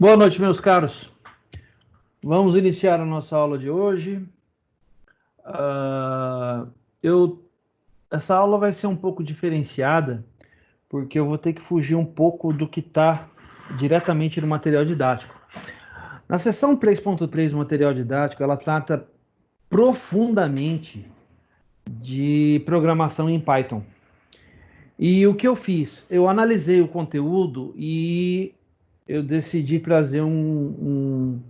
Boa noite, meus caros. Vamos iniciar a nossa aula de hoje. Ah, essa aula vai ser um pouco diferenciada, porque eu vou ter que fugir um pouco do que está diretamente no material didático. Na seção 3.3 do material didático, ela trata profundamente de programação em Python. E o que eu fiz? Eu analisei o conteúdo e eu decidi trazer um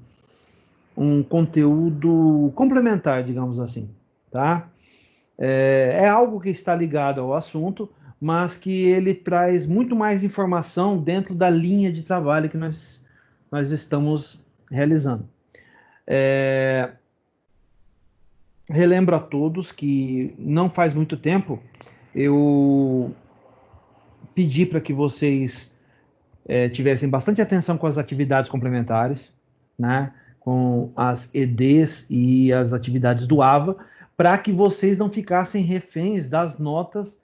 conteúdo complementar, digamos assim, tá? É algo que está ligado ao assunto, mas que ele traz muito mais informação dentro da linha de trabalho que nós estamos realizando. Relembro a todos que não faz muito tempo eu pedi para que vocês tivessem bastante atenção com as atividades complementares, né? Com as EDs e as atividades do AVA, para que vocês não ficassem reféns das notas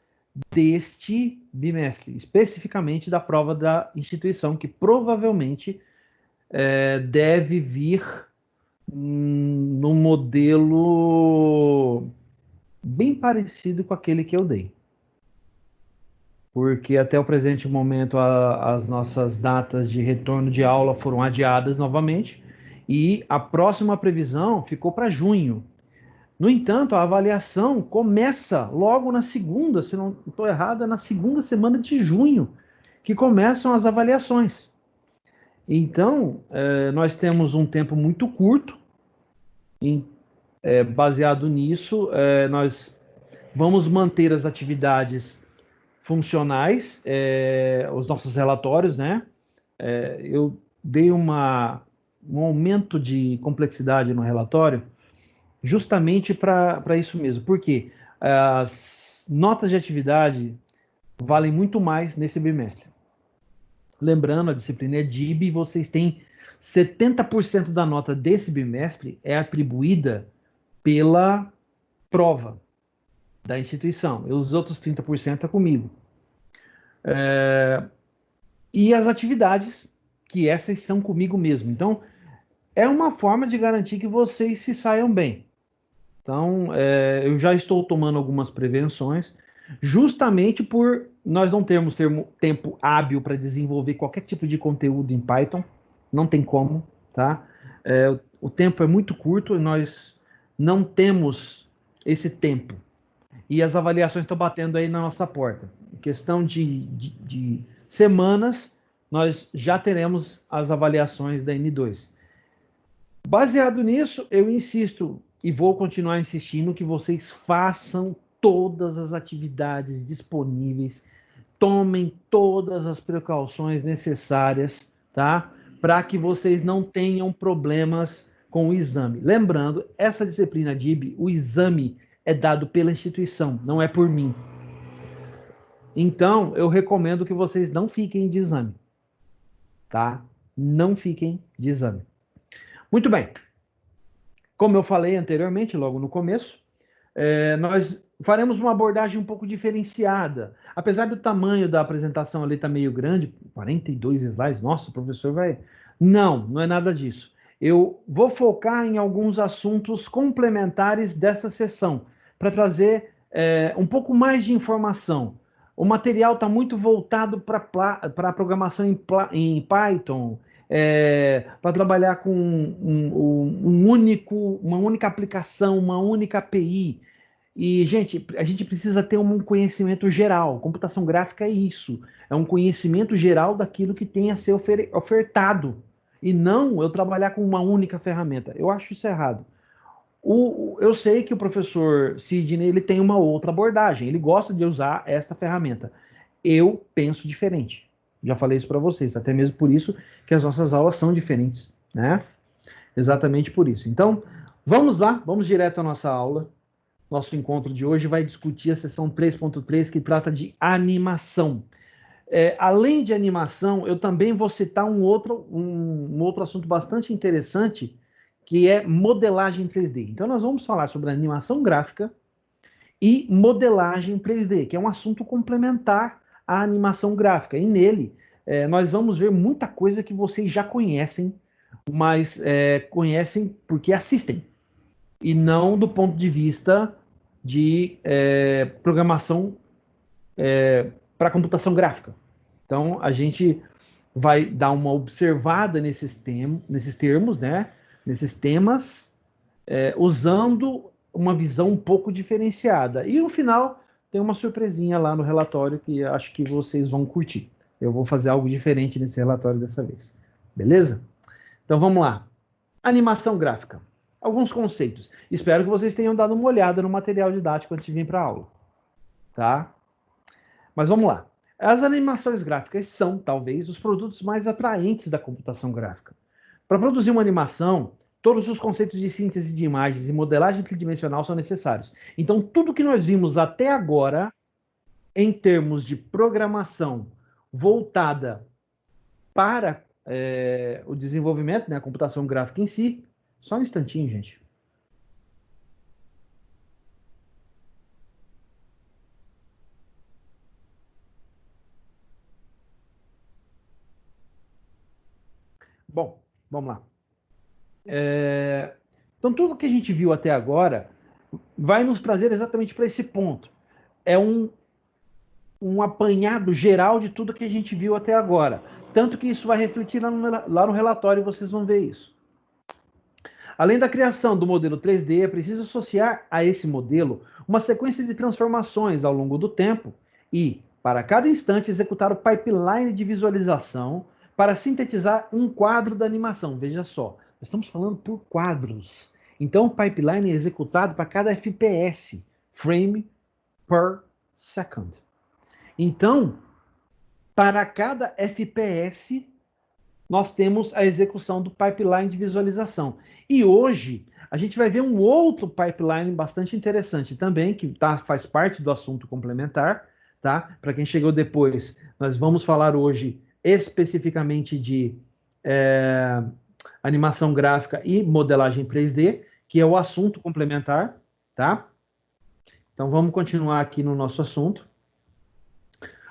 deste bimestre, especificamente da prova da instituição, que provavelmente deve vir num modelo bem parecido com aquele que eu dei. Porque até o presente momento as nossas datas de retorno de aula foram adiadas novamente e a próxima previsão ficou para junho. No entanto, a avaliação começa logo na segunda, se não estou errado, é na segunda semana de junho que começam as avaliações. Então, nós temos um tempo muito curto, e, baseado nisso, nós vamos manter as atividades funcionais, os nossos relatórios, né? Eu dei um aumento de complexidade no relatório justamente para isso mesmo. Por quê? As notas de atividade valem muito mais nesse bimestre. Lembrando, a disciplina é DIB e vocês têm 70% da nota desse bimestre é atribuída pela prova da instituição. E os outros 30% é comigo. E as atividades, que essas são comigo mesmo. Então, é uma forma de garantir que vocês se saiam bem. Então, eu já estou tomando algumas prevenções, justamente por nós não termos tempo hábil para desenvolver qualquer tipo de conteúdo em Python. Não tem como, tá? O tempo é muito curto e nós não temos esse tempo. E as avaliações estão batendo aí na nossa porta. Em questão de semanas, nós já teremos as avaliações da N2. Baseado nisso, eu insisto e vou continuar insistindo que vocês façam todas as atividades disponíveis, tomem todas as precauções necessárias, tá? Para que vocês não tenham problemas com o exame. Lembrando, essa disciplina DIB, o exame é dado pela instituição, não é por mim. Então, eu recomendo que vocês não fiquem de exame, tá? Não fiquem de exame. Muito bem. Como eu falei anteriormente, logo no começo, nós faremos uma abordagem um pouco diferenciada. Apesar do tamanho da apresentação ali estar meio grande, 42 slides, nossa, o professor vai... Não é nada disso. Eu vou focar em alguns assuntos complementares dessa sessão, para trazer um pouco mais de informação. O material está muito voltado para a programação em Python, para trabalhar com uma única aplicação, uma única API. E, gente, a gente precisa ter um conhecimento geral. Computação gráfica é isso. É um conhecimento geral daquilo que tem a ser ofertado. E não eu trabalhar com uma única ferramenta. Eu acho isso errado. Eu sei que o professor Sidney ele tem uma outra abordagem. Ele gosta de usar esta ferramenta. Eu penso diferente. Já falei isso para vocês. Até mesmo por isso que as nossas aulas são diferentes, né? Exatamente por isso. Então, vamos lá. Vamos direto à nossa aula. Nosso encontro de hoje vai discutir a seção 3.3, que trata de animação. Além de animação, eu também vou citar um outro assunto bastante interessante, que é modelagem 3D. Então, nós vamos falar sobre animação gráfica e modelagem 3D, que é um assunto complementar à animação gráfica. E nele, nós vamos ver muita coisa que vocês já conhecem, mas conhecem porque assistem, e não do ponto de vista de programação para computação gráfica. Então, a gente vai dar uma observada nesses termos, né? Nesses temas, usando uma visão um pouco diferenciada. E no final, tem uma surpresinha lá no relatório que acho que vocês vão curtir. Eu vou fazer algo diferente nesse relatório dessa vez. Beleza? Então vamos lá. Animação gráfica. Alguns conceitos. Espero que vocês tenham dado uma olhada no material didático antes de vir para a aula. Tá? Mas vamos lá. As animações gráficas são, talvez, os produtos mais atraentes da computação gráfica. Para produzir uma animação, todos os conceitos de síntese de imagens e modelagem tridimensional são necessários. Então, tudo que nós vimos até agora, em termos de programação voltada para o desenvolvimento, né, a computação gráfica em si, só um instantinho, gente. Bom, vamos lá. Então, tudo que a gente viu até agora vai nos trazer exatamente para esse ponto. É um apanhado geral de tudo que a gente viu até agora. Tanto que isso vai refletir lá no relatório e vocês vão ver isso. Além da criação do modelo 3D, é preciso associar a esse modelo uma sequência de transformações ao longo do tempo e, para cada instante, executar o pipeline de visualização para sintetizar um quadro da animação. Veja só, nós estamos falando por quadros. Então, o pipeline é executado para cada FPS, frame per second. Então, para cada FPS, nós temos a execução do pipeline de visualização. E hoje, a gente vai ver um outro pipeline bastante interessante também, que faz parte do assunto complementar. Tá? Para quem chegou depois, nós vamos falar hoje especificamente de animação gráfica e modelagem 3D, que é o assunto complementar. Tá? Então, vamos continuar aqui no nosso assunto.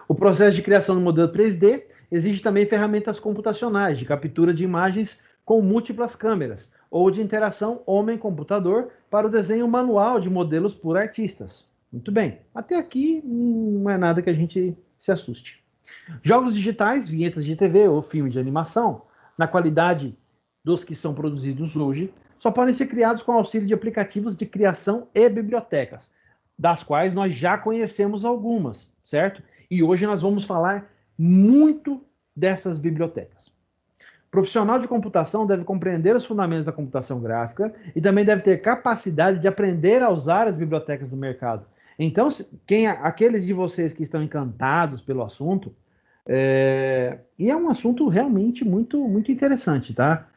O processo de criação do modelo 3D exige também ferramentas computacionais de captura de imagens com múltiplas câmeras ou de interação homem-computador para o desenho manual de modelos por artistas. Muito bem, até aqui não é nada que a gente se assuste. Jogos digitais, vinhetas de TV ou filmes de animação, na qualidade dos que são produzidos hoje, só podem ser criados com auxílio de aplicativos de criação e bibliotecas, das quais nós já conhecemos algumas, certo? E hoje nós vamos falar muito dessas bibliotecas. O profissional de computação deve compreender os fundamentos da computação gráfica e também deve ter capacidade de aprender a usar as bibliotecas do mercado. Então, aqueles de vocês que estão encantados pelo assunto, e é um assunto realmente muito, muito interessante, tá?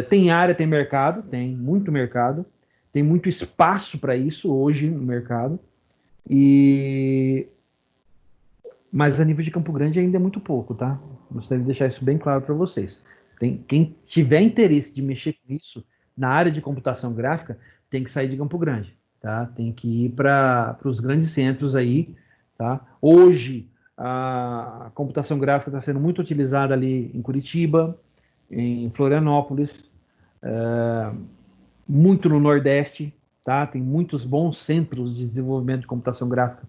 Tem área, tem mercado, tem muito mercado, tem muito espaço para isso hoje no mercado, mas a nível de Campo Grande ainda é muito pouco, tá? Gostaria de deixar isso bem claro para vocês. Quem tiver interesse de mexer com isso na área de computação gráfica, tem que sair de Campo Grande, tá? Tem que ir para os grandes centros aí, tá? Hoje, a computação gráfica está sendo muito utilizada ali em Curitiba, em Florianópolis, muito no Nordeste, tá? Tem muitos bons centros de desenvolvimento de computação gráfica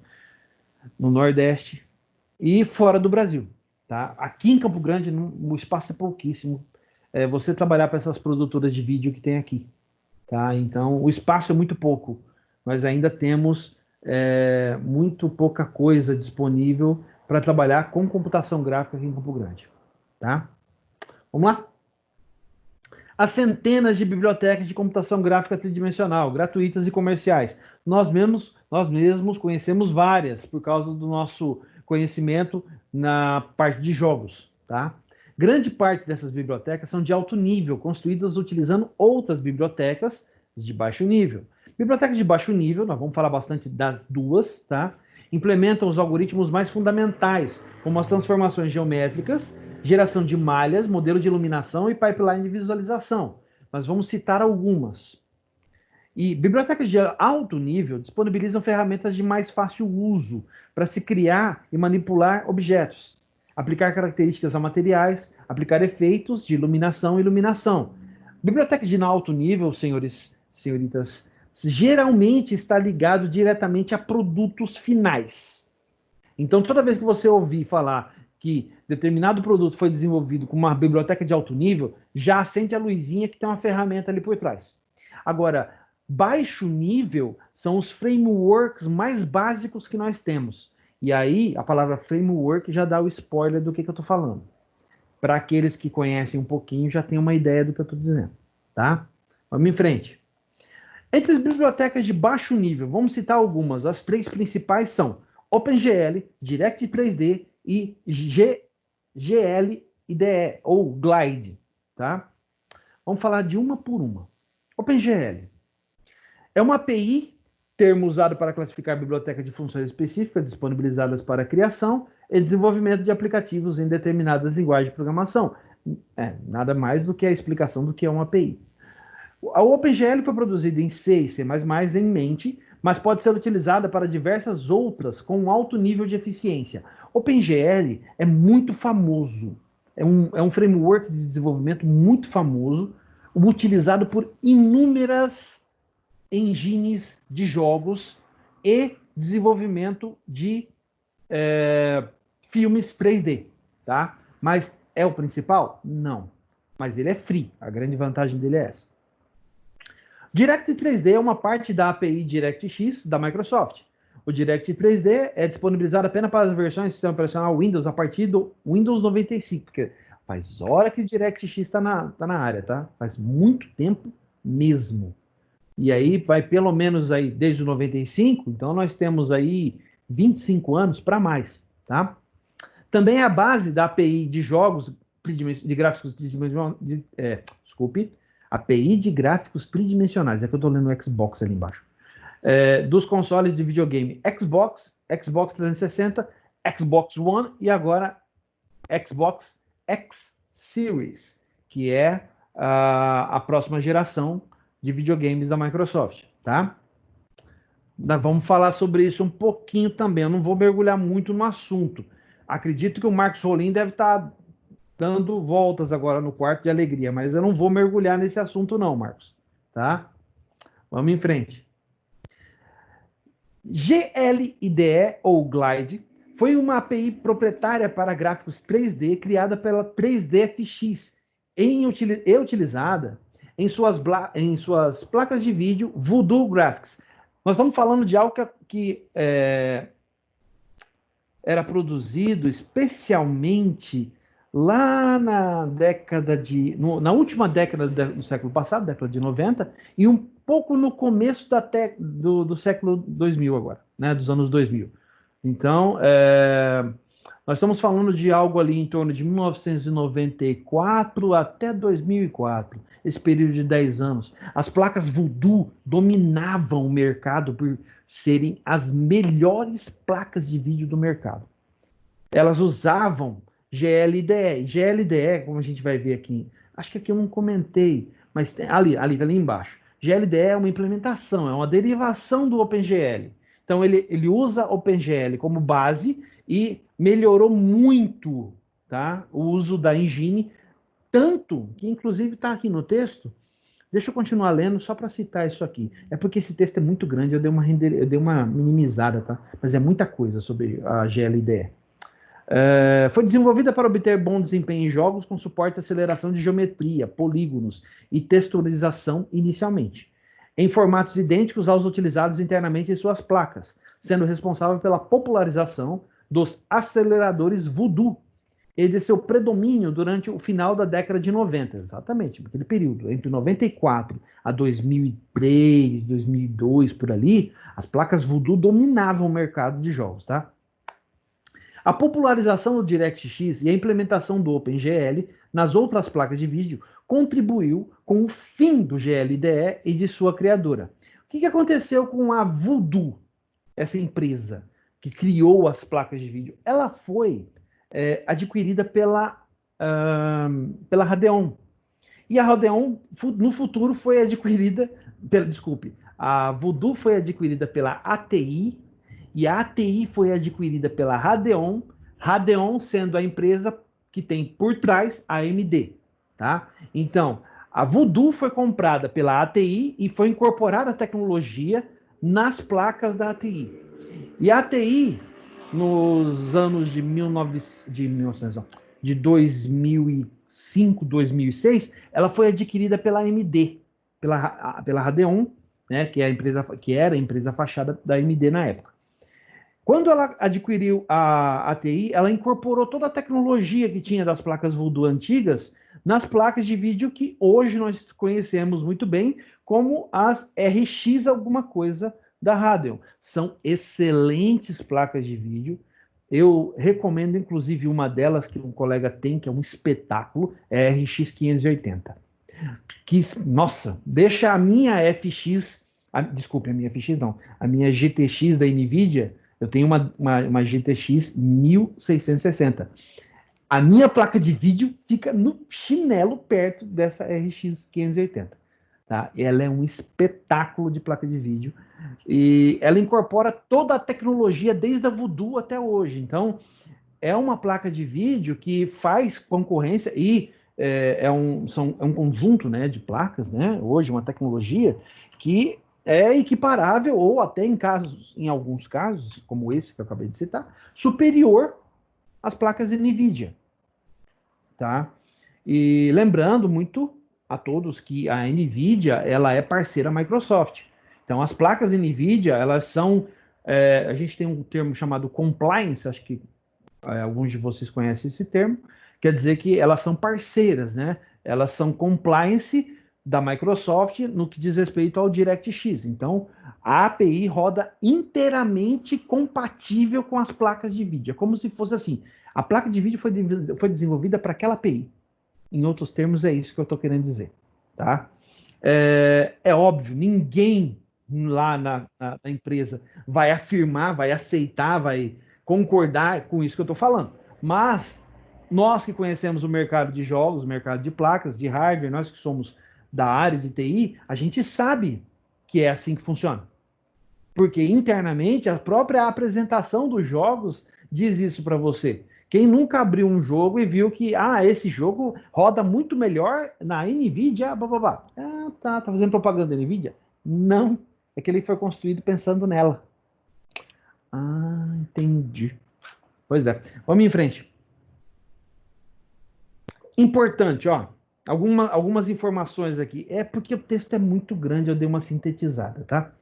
no Nordeste e fora do Brasil, tá? Aqui em Campo Grande, o espaço é pouquíssimo. Você trabalhar para essas produtoras de vídeo que tem aqui, tá? Então, o espaço é muito pouco. Nós ainda temos muito pouca coisa disponível para trabalhar com computação gráfica aqui em Campo Grande, tá? Vamos lá? As centenas de bibliotecas de computação gráfica tridimensional, gratuitas e comerciais. Nós mesmos conhecemos várias por causa do nosso conhecimento na parte de jogos, tá? Grande parte dessas bibliotecas são de alto nível, construídas utilizando outras bibliotecas de baixo nível. Bibliotecas de baixo nível, nós vamos falar bastante das duas, tá? Implementam os algoritmos mais fundamentais, como as transformações geométricas, geração de malhas, modelo de iluminação e pipeline de visualização. Nós vamos citar algumas. E bibliotecas de alto nível disponibilizam ferramentas de mais fácil uso para se criar e manipular objetos. aplicar características a materiais, aplicar efeitos de iluminação e iluminação. Biblioteca de alto nível, senhores, senhoritas, geralmente está ligado diretamente a produtos finais. Então, toda vez que você ouvir falar que determinado produto foi desenvolvido com uma biblioteca de alto nível, já acende a luzinha que tem uma ferramenta ali por trás. Agora, baixo nível são os frameworks mais básicos que nós temos. E aí, a palavra framework já dá o spoiler do que eu estou falando. Para aqueles que conhecem um pouquinho, já tem uma ideia do que eu estou dizendo, tá? Vamos em frente. Entre as bibliotecas de baixo nível, vamos citar algumas. As três principais são OpenGL, Direct 3D e GL IDE, ou Glide, tá? Vamos falar de uma por uma. OpenGL é uma API, termo usado para classificar a biblioteca de funções específicas disponibilizadas para a criação e desenvolvimento de aplicativos em determinadas linguagens de programação. Nada mais do que a explicação do que é uma API. A OpenGL foi produzida em C e C++ em mente, mas pode ser utilizada para diversas outras com um alto nível de eficiência. OpenGL é muito famoso, é um framework de desenvolvimento muito famoso, utilizado por inúmeras engines de jogos e desenvolvimento de filmes 3D, tá? Mas é o principal? Não. Mas ele é free, a grande vantagem dele é essa. Direct 3D é uma parte da API DirectX da Microsoft. O Direct 3D é disponibilizado apenas para as versões do sistema operacional Windows a partir do Windows 95. Porque faz hora que o DirectX está na área, tá? Faz muito tempo mesmo. E aí vai pelo menos aí desde o 95, então nós temos aí 25 anos para mais, tá? Também é a base da API de jogos de gráficos tridimensionais, API de gráficos tridimensionais, é que eu estou lendo o Xbox ali embaixo, dos consoles de videogame Xbox, Xbox 360, Xbox One e agora Xbox X Series, que é a próxima geração de videogames da Microsoft, tá? Vamos falar sobre isso um pouquinho também, eu não vou mergulhar muito no assunto. Acredito que o Marcos Rolim deve estar dando voltas agora no quarto de alegria, mas eu não vou mergulhar nesse assunto não, Marcos, tá? Vamos em frente. GLIDE, ou Glide, foi uma API proprietária para gráficos 3D criada pela 3DFX e utilizada em suas placas de vídeo Voodoo Graphics. Nós estamos falando de algo que era produzido especialmente lá na na última década do século passado, década de 90, e um pouco no começo do século 2000 agora, né, dos anos 2000. Então, nós estamos falando de algo ali em torno de 1994 até 2004, esse período de 10 anos. As placas Voodoo dominavam o mercado por serem as melhores placas de vídeo do mercado. Elas usavam GLDE. GLDE, como a gente vai ver aqui, acho que aqui eu não comentei, mas ali embaixo. GLDE é uma implementação, é uma derivação do OpenGL. Então ele usa OpenGL como base e melhorou muito, tá, o uso da engine, tanto que inclusive está aqui no texto. Deixa eu continuar lendo só para citar isso aqui. É porque esse texto é muito grande, eu dei uma minimizada, tá? Mas é muita coisa sobre a GLDE. Foi desenvolvida para obter bom desempenho em jogos com suporte à aceleração de geometria, polígonos e texturização inicialmente, em formatos idênticos aos utilizados internamente em suas placas, sendo responsável pela popularização dos aceleradores Voodoo e de seu predomínio durante o final da década de 90, exatamente, naquele período, entre 94 a 2003, 2002, por ali, as placas Voodoo dominavam o mercado de jogos, tá? A popularização do DirectX e a implementação do OpenGL nas outras placas de vídeo contribuiu com o fim do GLDE e de sua criadora. O que aconteceu com a Voodoo, essa empresa que criou as placas de vídeo? Ela foi adquirida pela Radeon. E a Radeon, no futuro, foi adquirida... a Voodoo foi adquirida pela ATI, e a ATI foi adquirida pela Radeon. Radeon sendo a empresa que tem por trás a AMD, tá? Então, a Voodoo foi comprada pela ATI e foi incorporada a tecnologia nas placas da ATI. E a ATI, nos anos de 2005, 2006, ela foi adquirida pela AMD, pela Radeon, né, que era a empresa fachada da AMD na época. Quando ela adquiriu a ATI, ela incorporou toda a tecnologia que tinha das placas Voodoo antigas nas placas de vídeo que hoje nós conhecemos muito bem como as RX alguma coisa da Radeon. São excelentes placas de vídeo. Eu recomendo, inclusive, uma delas que um colega tem, que é um espetáculo, é a RX 580. Que, nossa, deixa a minha FX, desculpe, a minha FX não, a minha GTX da NVIDIA, eu tenho uma GTX 1660. A minha placa de vídeo fica no chinelo perto dessa RX 580. Tá? Ela é um espetáculo de placa de vídeo e ela incorpora toda a tecnologia desde a Voodoo até hoje. Então, é uma placa de vídeo que faz concorrência e é um conjunto, né, de placas, né, hoje uma tecnologia que é equiparável ou até em alguns casos, como esse que eu acabei de citar, superior às placas NVIDIA, tá? E lembrando muito a todos que a NVIDIA, ela é parceira Microsoft. Então, as placas NVIDIA, elas são, a gente tem um termo chamado compliance, acho que alguns de vocês conhecem esse termo, quer dizer que elas são parceiras, né? Elas são compliance da Microsoft no que diz respeito ao DirectX. Então, a API roda inteiramente compatível com as placas de vídeo. É como se fosse assim, a placa de vídeo foi desenvolvida para aquela API. Em outros termos, é isso que eu estou querendo dizer, tá? É óbvio, ninguém lá na empresa vai afirmar, vai aceitar, vai concordar com isso que eu estou falando. Mas nós que conhecemos o mercado de jogos, o mercado de placas, de hardware, nós que somos da área de TI, a gente sabe que é assim que funciona. Porque internamente a própria apresentação dos jogos diz isso para você. Quem nunca abriu um jogo e viu que esse jogo roda muito melhor na NVIDIA, blá. Tá fazendo propaganda da NVIDIA? Não, é que ele foi construído pensando nela. Entendi. Pois é. Vamos em frente. Importante, ó. Algumas informações aqui. É porque o texto é muito grande, eu dei uma sintetizada, tá?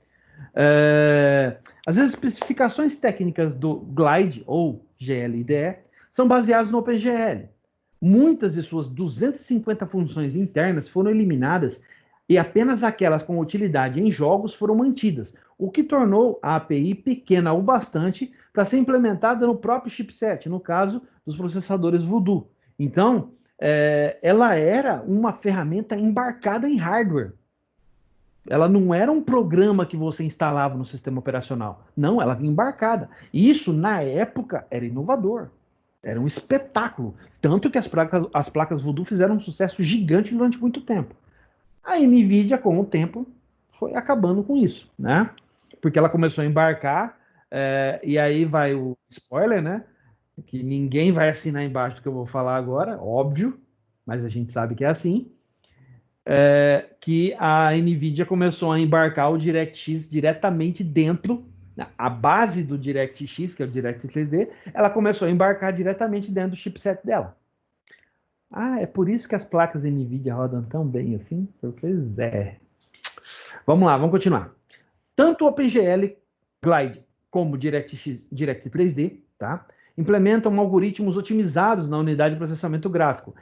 As especificações técnicas do Glide ou GLIDE são baseadas no OpenGL. Muitas de suas 250 funções internas foram eliminadas e apenas aquelas com utilidade em jogos foram mantidas, o que tornou a API pequena o bastante para ser implementada no próprio chipset, no caso dos processadores Voodoo. Então, ela era uma ferramenta embarcada em hardware. Ela não era um programa que você instalava no sistema operacional. Não, ela vinha embarcada. E isso, na época, era inovador. Era um espetáculo. Tanto que as placas Voodoo fizeram um sucesso gigante durante muito tempo. A NVIDIA, com o tempo, foi acabando com isso, né? Porque ela começou a embarcar, e aí vai o spoiler, né? Que ninguém vai assinar embaixo do que eu vou falar agora, óbvio, mas a gente sabe que é assim. Que a NVIDIA começou a embarcar o DirectX diretamente dentro, a base do DirectX, que é o DirectX 3D, ela começou a embarcar diretamente dentro do chipset dela. É por isso que as placas NVIDIA rodam tão bem assim? Pois é. Vamos lá, vamos continuar. Tanto o OpenGL Glide como o DirectX 3D, tá? Implementam algoritmos otimizados na unidade de processamento gráfico,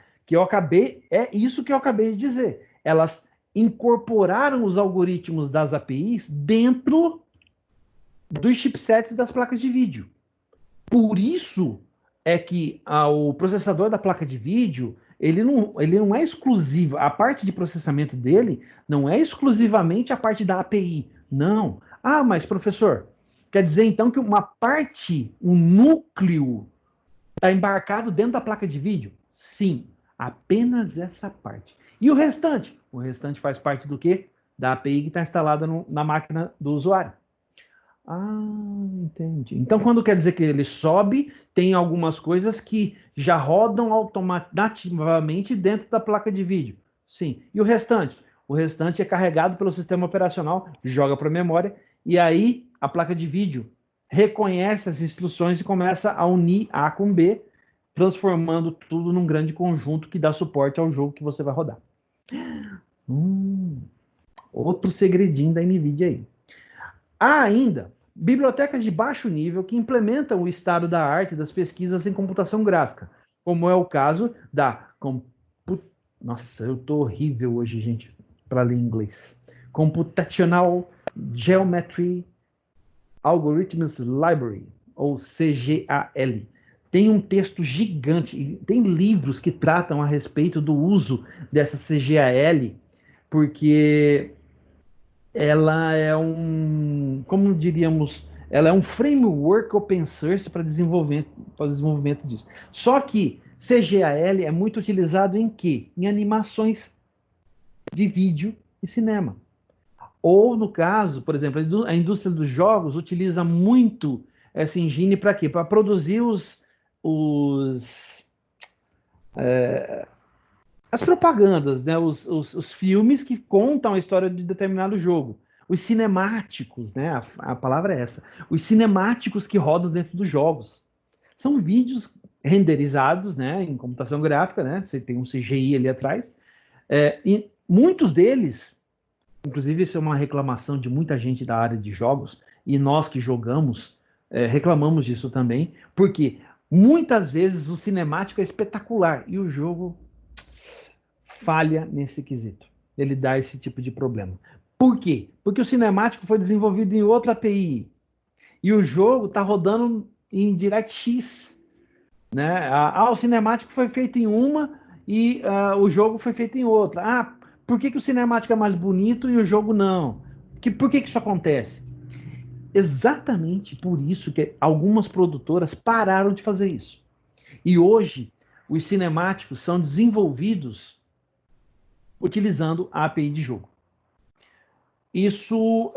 é isso que eu acabei de dizer. Elas incorporaram os algoritmos das APIs dentro dos chipsets das placas de vídeo. Por isso é que o processador da placa de vídeo ele não é exclusivo, a parte de processamento dele não é exclusivamente a parte da API. Não. Mas professor, quer dizer então que uma parte, um núcleo, está embarcado dentro da placa de vídeo? Sim, apenas essa parte. E o restante? O restante faz parte do quê? Da API que está instalada na máquina do usuário. Entendi. Então, quando quer dizer que ele sobe, tem algumas coisas que já rodam nativamente dentro da placa de vídeo. Sim. E o restante? O restante é carregado pelo sistema operacional, joga para a memória, e aí a placa de vídeo reconhece as instruções e começa a unir A com B, transformando tudo num grande conjunto que dá suporte ao jogo que você vai rodar. Outro segredinho da NVIDIA aí. Há ainda bibliotecas de baixo nível que implementam o estado da arte das pesquisas em computação gráfica, como é o caso da Nossa, eu tô horrível hoje, gente, para ler inglês. Computational Geometry Algorithms Library, ou CGAL. Tem um texto gigante, tem livros que tratam a respeito do uso dessa CGAL, porque ela é como diríamos, ela é um framework open source para desenvolvimento disso. Só que CGAL é muito utilizado em quê? Em animações de vídeo e cinema. Ou, no caso, por exemplo, a indústria dos jogos utiliza muito essa engine para quê? Para produzir os as propagandas, né? Os filmes que contam a história de determinado jogo. Os cinemáticos, né? A palavra é essa. Os cinemáticos que rodam dentro dos jogos. São vídeos renderizados, né? Em computação gráfica, né? Você tem um CGI ali atrás. E muitos deles, inclusive isso é uma reclamação de muita gente da área de jogos, e nós que jogamos, reclamamos disso também, porque muitas vezes o cinemático é espetacular e o jogo falha nesse quesito. Ele dá esse tipo de problema. Por quê? Porque o cinemático foi desenvolvido em outra API e o jogo está rodando em DirectX, né? O cinemático foi feito em uma e o jogo foi feito em outra. Por que o cinemático é mais bonito e o jogo não? Por que isso acontece? Exatamente por isso que algumas produtoras pararam de fazer isso. E hoje, os cinemáticos são desenvolvidos utilizando a API de jogo. Isso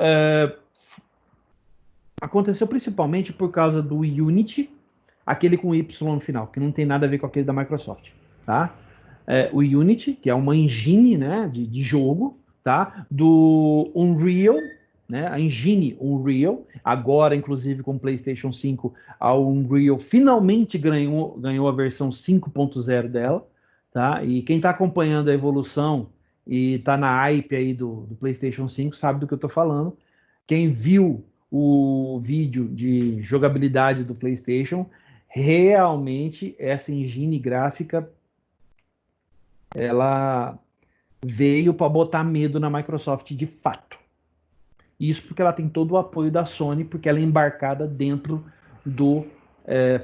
aconteceu principalmente por causa do Unity, aquele com Y no final, que não tem nada a ver com aquele da Microsoft, tá? O Unity, que é uma engine, né, de jogo, tá? Do Unreal, né? A engine Unreal, agora inclusive com o PlayStation 5, a Unreal finalmente ganhou a versão 5.0 dela, tá? E quem está acompanhando a evolução e está na hype aí do PlayStation 5 sabe do que eu estou falando. Quem viu o vídeo de jogabilidade do PlayStation, realmente essa engine gráfica ela veio para botar medo na Microsoft de fato. Isso porque ela tem todo o apoio da Sony, porque ela é embarcada dentro do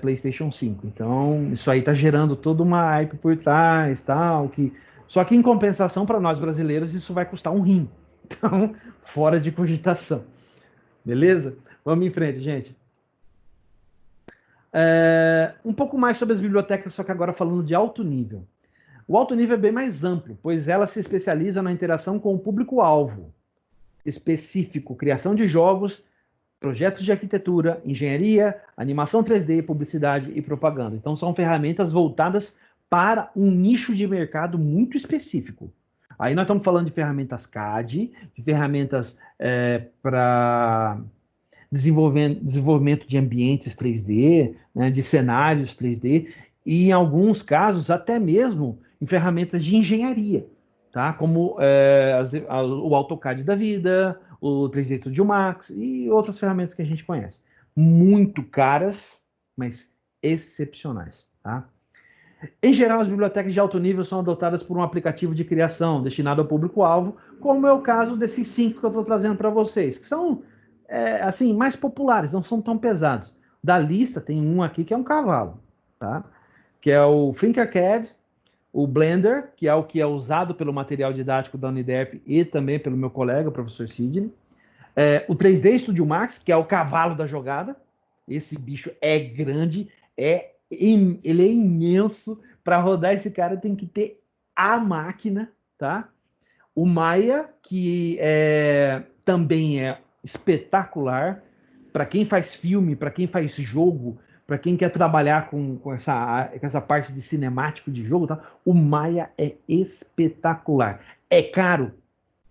PlayStation 5. Então, isso aí está gerando toda uma hype por trás, tal, só que em compensação para nós brasileiros isso vai custar um rim. Então, fora de cogitação. Beleza? Vamos em frente, gente. Um pouco mais sobre as bibliotecas, só que agora falando de alto nível. O alto nível é bem mais amplo, pois ela se especializa na interação com o público-alvo específico, criação de jogos, projetos de arquitetura, engenharia, animação 3D, publicidade e propaganda. Então, são ferramentas voltadas para um nicho de mercado muito específico. Aí nós estamos falando de ferramentas CAD, de ferramentas para desenvolvimento de ambientes 3D, né, de cenários 3D, e em alguns casos até mesmo em ferramentas de engenharia, tá? Como o AutoCAD da vida, o 3D Studio Max e outras ferramentas que a gente conhece. Muito caras, mas excepcionais, tá? Em geral, as bibliotecas de alto nível são adotadas por um aplicativo de criação destinado ao público-alvo, como é o caso desses 5 que eu estou trazendo para vocês, que são assim mais populares, não são tão pesados. Da lista tem um aqui que é um cavalo, tá? Que é o Tinkercad, o Blender, que é usado pelo material didático da Unidep e também pelo meu colega, o professor Sidney. O 3D Studio Max, que é o cavalo da jogada. Esse bicho é grande, ele é imenso. Para rodar esse cara tem que ter a máquina, tá? O Maya, que também é espetacular. para quem faz filme, para quem faz jogo, para quem quer trabalhar com essa parte de cinemático de jogo, tá? O Maya é espetacular. É caro,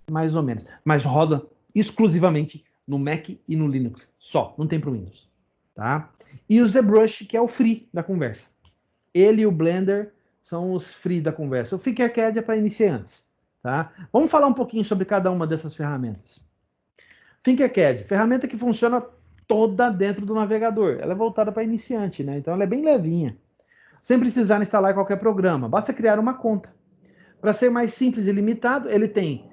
mais ou menos, mas roda exclusivamente no Mac e no Linux, só, não tem para o Windows, tá? E o ZBrush, que é o free da conversa. Ele e o Blender são os free da conversa. O Fingercad é para iniciantes, tá? Vamos falar um pouquinho sobre cada uma dessas ferramentas. Fingercad, ferramenta que funciona toda dentro do navegador. Ela é voltada para iniciante, né? Então ela é bem levinha. Sem precisar instalar qualquer programa, basta criar uma conta. Para ser mais simples e limitado, ele tem,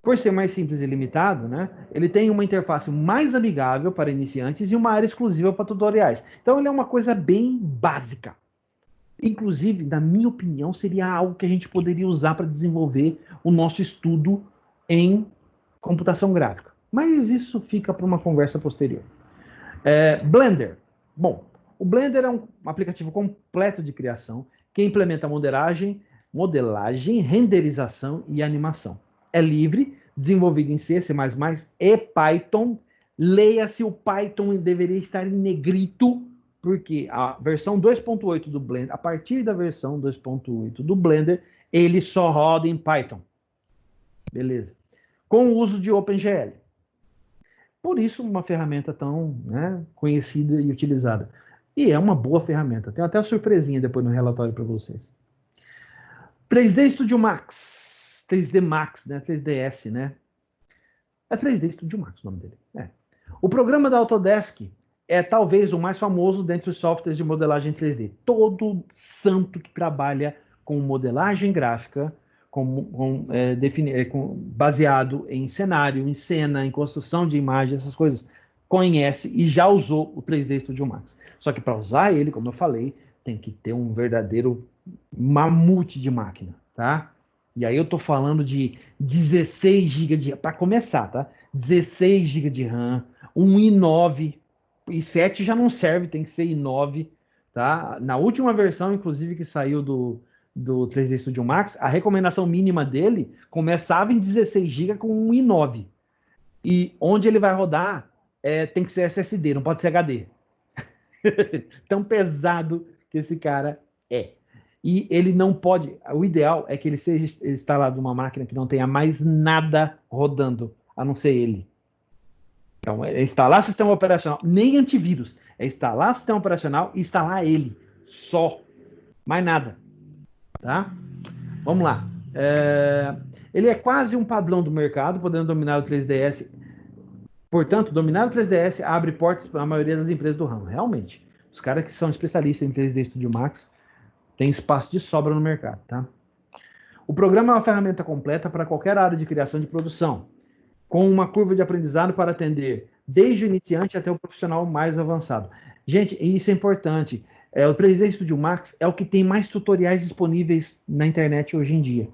por ser mais simples e limitado, né? Ele tem uma interface mais amigável para iniciantes e uma área exclusiva para tutoriais. Então ele é uma coisa bem básica. Inclusive, na minha opinião, seria algo que a gente poderia usar para desenvolver o nosso estudo em computação gráfica. Mas isso fica para uma conversa posterior. Blender. Bom, o Blender é um aplicativo completo de criação que implementa modelagem, renderização e animação. É livre, desenvolvido em C, C++ e Python. Leia-se, o Python deveria estar em negrito, porque a versão 2.8 do Blender, a partir da versão 2.8 do Blender, ele só roda em Python. Beleza. Com o uso de OpenGL. Por isso, uma ferramenta tão, né, conhecida e utilizada. E é uma boa ferramenta. Tem até uma surpresinha depois no relatório para vocês. 3D Studio Max. 3D Max, né? 3ds, né? É 3D Studio Max o nome dele. O programa da Autodesk é talvez o mais famoso dentre os softwares de modelagem 3D. Todo santo que trabalha com modelagem gráfica, baseado em cenário, em cena, em construção de imagem, essas coisas, conhece e já usou o 3D Studio Max. Só que para usar ele, como eu falei, tem que ter um verdadeiro mamute de máquina, tá? E aí eu tô falando de 16 GB de... Para começar, tá? 16 GB de RAM, um i9, i7 já não serve, tem que ser i9, tá? Na última versão, inclusive, que saiu do 3D Studio Max, a recomendação mínima dele começava em 16 GB com um i9. E onde ele vai rodar tem que ser SSD, não pode ser HD. Tão pesado que esse cara é. E ele não pode... O ideal é que ele seja instalado numa máquina que não tenha mais nada rodando, a não ser ele. Então, é instalar sistema operacional, nem antivírus. É instalar sistema operacional e instalar ele. Só. Mais nada. Tá? Vamos lá. Ele é quase um padrão do mercado, podendo dominar o 3DS. Portanto, dominar o 3DS abre portas para a maioria das empresas do ramo. Realmente. Os caras que são especialistas em 3D Studio Max têm espaço de sobra no mercado. Tá? O programa é uma ferramenta completa para qualquer área de criação de produção, com uma curva de aprendizado para atender desde o iniciante até o profissional mais avançado. Gente, isso é importante. O 3D Studio Max é o que tem mais tutoriais disponíveis na internet hoje em dia.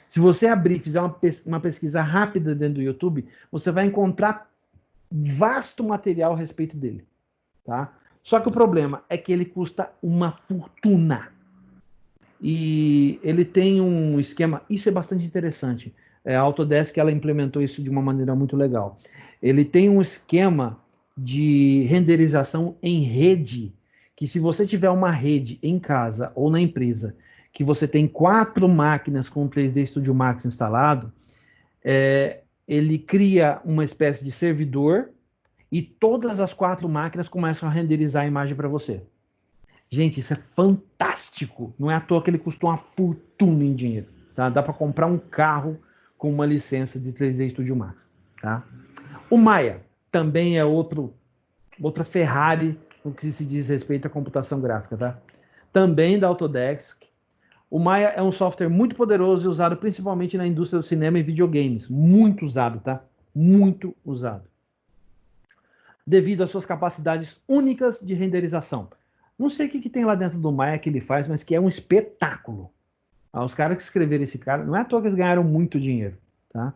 Se você abrir e fizer uma pesquisa rápida dentro do YouTube, você vai encontrar vasto material a respeito dele. Tá? Só que o problema é que ele custa uma fortuna. E ele tem um esquema, isso é bastante interessante. A Autodesk ela implementou isso de uma maneira muito legal. Ele tem um esquema de renderização em rede, que se você tiver uma rede em casa ou na empresa, que você tem 4 máquinas com o 3D Studio Max instalado, ele cria uma espécie de servidor e todas as 4 máquinas começam a renderizar a imagem para você. Gente, isso é fantástico. Não é à toa que ele custou uma fortuna em dinheiro. Tá? Dá para comprar um carro com uma licença de 3D Studio Max. Tá? O Maya também é outra Ferrari no que se diz respeito à computação gráfica. Tá? Também da Autodesk. O Maya é um software muito poderoso e usado principalmente na indústria do cinema e videogames. Muito usado, tá? Muito usado. Devido às suas capacidades únicas de renderização. Não sei o que tem lá dentro do Maya que ele faz, mas que é um espetáculo. Os caras que escreveram esse cara, não é à toa que eles ganharam muito dinheiro. Tá?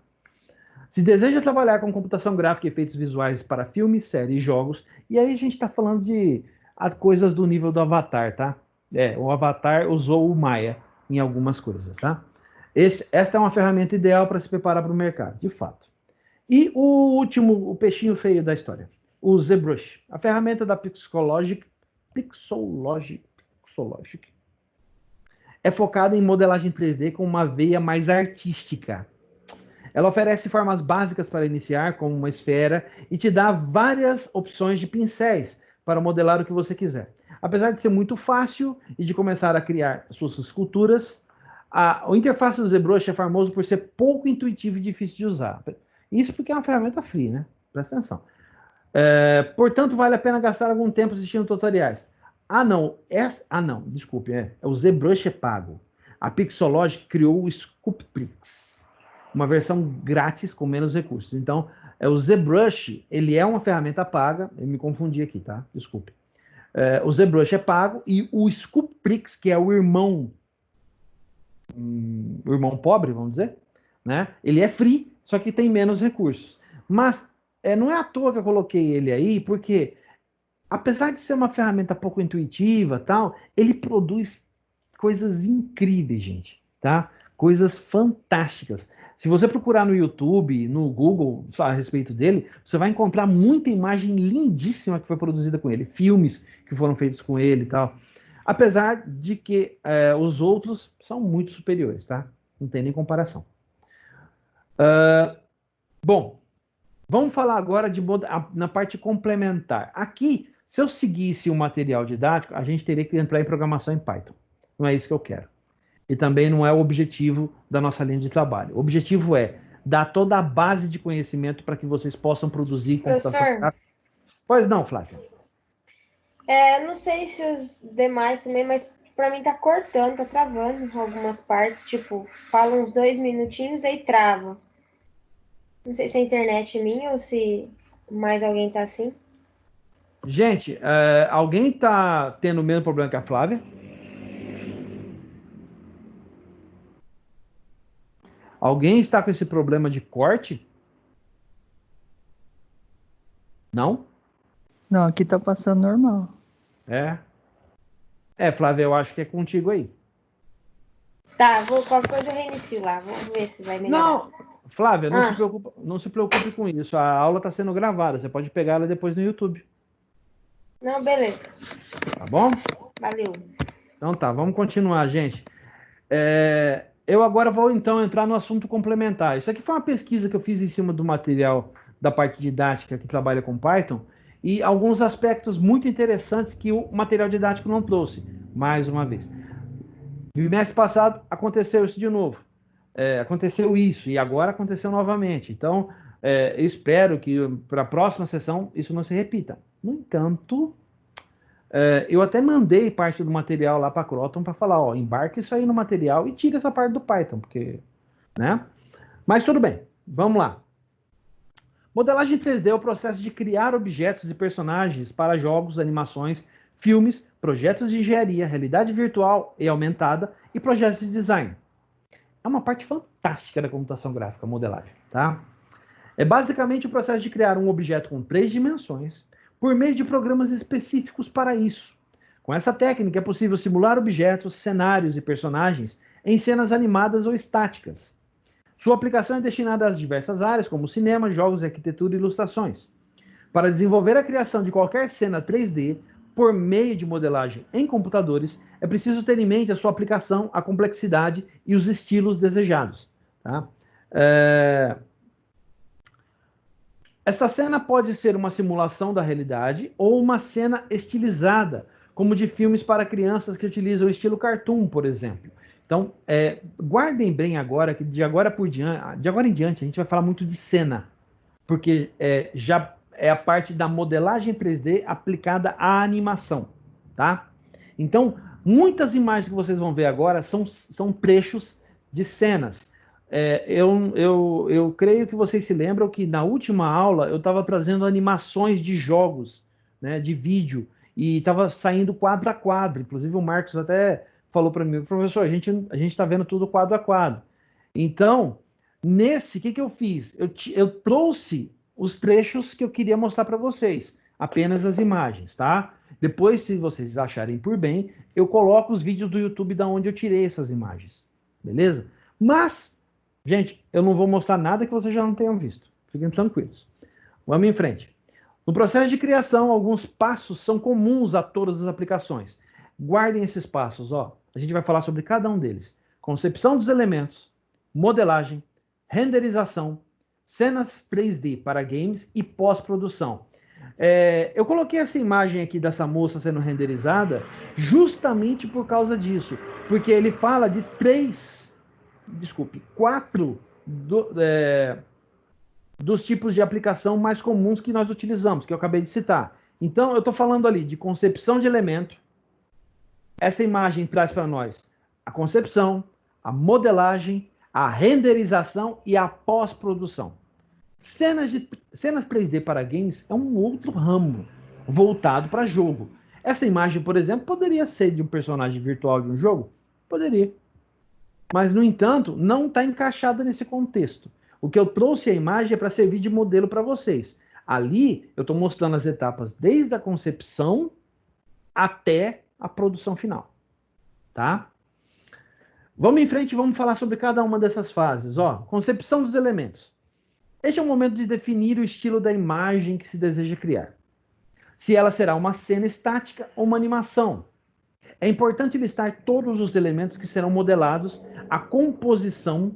Se deseja trabalhar com computação gráfica e efeitos visuais para filmes, séries e jogos, e aí a gente está falando de coisas do nível do Avatar, tá? O Avatar usou o Maya em algumas coisas, tá? Esta é uma ferramenta ideal para se preparar para o mercado, de fato. E o último, o peixinho feio da história. o ZBrush, a ferramenta da Pixologic é focada em modelagem 3D com uma veia mais artística. Ela oferece formas básicas para iniciar, como uma esfera, e te dá várias opções de pincéis para modelar o que você quiser. Apesar de ser muito fácil e de começar a criar suas esculturas, o interface do ZBrush é famoso por ser pouco intuitivo e difícil de usar. Isso porque é uma ferramenta free, né? Presta atenção. Portanto, vale a pena gastar algum tempo assistindo tutoriais. Desculpe, o ZBrush é pago. A Pixologic criou o Sculptrix, uma versão grátis com menos recursos. Então, o ZBrush, ele é uma ferramenta paga. Eu me confundi aqui, tá? Desculpe. O ZBrush é pago e o Sculptrix, que é o irmão pobre, vamos dizer, né? Ele é free, só que tem menos recursos. Mas não é à toa que eu coloquei ele aí, porque apesar de ser uma ferramenta pouco intuitiva, tal, ele produz coisas incríveis, gente, tá? Coisas fantásticas. Se você procurar no YouTube, no Google, a respeito dele, você vai encontrar muita imagem lindíssima que foi produzida com ele, filmes que foram feitos com ele e tal. Apesar de que os outros são muito superiores, tá? Não tem nem comparação. Bom, vamos falar agora na parte complementar. Aqui, se eu seguisse o material didático, a gente teria que entrar em programação em Python. Não é isso que eu quero. E também não é o objetivo da nossa linha de trabalho. O objetivo é dar toda a base de conhecimento para que vocês possam produzir computação gráfica. Pois não, Flávia. Não sei se os demais também, mas para mim tá cortando, tá travando algumas partes. Tipo, fala uns 2 minutinhos, aí trava. Não sei se a internet é minha ou se mais alguém tá assim. Gente, alguém tá tendo o mesmo problema que a Flávia? Alguém está com esse problema de corte? Não? Não, aqui tá passando normal. Flávia, eu acho que é contigo aí. Tá, qualquer coisa eu reinicio lá. Vamos ver se vai melhorar. Não, Flávia, não se preocupe com isso. A aula está sendo gravada. Você pode pegar ela depois no YouTube. Não, beleza. Tá bom? Valeu. Então tá, vamos continuar, gente. Eu agora vou então entrar no assunto complementar. Isso aqui foi uma pesquisa que eu fiz em cima do material da parte didática que trabalha com Python e alguns aspectos muito interessantes que o material didático não trouxe. Mais uma vez. No mês passado aconteceu isso de novo. Aconteceu isso e agora aconteceu novamente. Então, eu espero que para a próxima sessão isso não se repita. No entanto, eu até mandei parte do material lá para a Croton para falar, embarque isso aí no material e tire essa parte do Python, porque, né? Mas tudo bem, vamos lá. Modelagem 3D é o processo de criar objetos e personagens para jogos, animações, filmes, projetos de engenharia, realidade virtual e aumentada e projetos de design. É uma parte fantástica da computação gráfica, a modelagem, tá? É basicamente o processo de criar um objeto com 3 dimensões por meio de programas específicos para isso. Com essa técnica é possível simular objetos, cenários e personagens em cenas animadas ou estáticas. Sua aplicação é destinada às diversas áreas, como cinema, jogos, arquitetura e ilustrações. Para desenvolver a criação de qualquer cena 3D por meio de modelagem em computadores, é preciso ter em mente a sua aplicação, a complexidade e os estilos desejados. Tá? Essa cena pode ser uma simulação da realidade ou uma cena estilizada, como de filmes para crianças que utilizam o estilo cartoon, por exemplo. Então, guardem bem agora que de agora em diante, a gente vai falar muito de cena, porque já é a parte da modelagem 3D aplicada à animação, tá? Então, muitas imagens que vocês vão ver agora são trechos de cenas. Eu creio que vocês se lembram que na última aula eu estava trazendo animações de jogos, né, de vídeo, e estava saindo quadro a quadro. Inclusive o Marcos até falou para mim, professor, a gente está vendo tudo quadro a quadro. Então, o que eu fiz? Eu trouxe os trechos que eu queria mostrar para vocês, apenas as imagens, tá? Depois, se vocês acharem por bem, eu coloco os vídeos do YouTube da onde eu tirei essas imagens, beleza? Mas, gente, eu não vou mostrar nada que vocês já não tenham visto. Fiquem tranquilos. Vamos em frente. No processo de criação, alguns passos são comuns a todas as aplicações. Guardem esses passos, ó. A gente vai falar sobre cada um deles. Concepção dos elementos, modelagem, renderização, cenas 3D para games e pós-produção. Eu coloquei essa imagem aqui dessa moça sendo renderizada justamente por causa disso, porque ele fala de quatro dos tipos de aplicação mais comuns que nós utilizamos, que eu acabei de citar. Então, eu estou falando ali de concepção de elemento. Essa imagem traz para nós a concepção, a modelagem, a renderização e a pós-produção. Cenas 3D para games é um outro ramo voltado para jogo. Essa imagem, por exemplo, poderia ser de um personagem virtual de um jogo? Poderia. Mas, no entanto, não está encaixada nesse contexto. O que eu trouxe a imagem é para servir de modelo para vocês. Ali, eu estou mostrando as etapas desde a concepção até a produção final. Tá? Vamos em frente e vamos falar sobre cada uma dessas fases. Ó, concepção dos elementos. Este é o momento de definir o estilo da imagem que se deseja criar. Se ela será uma cena estática ou uma animação. É importante listar todos os elementos que serão modelados, a composição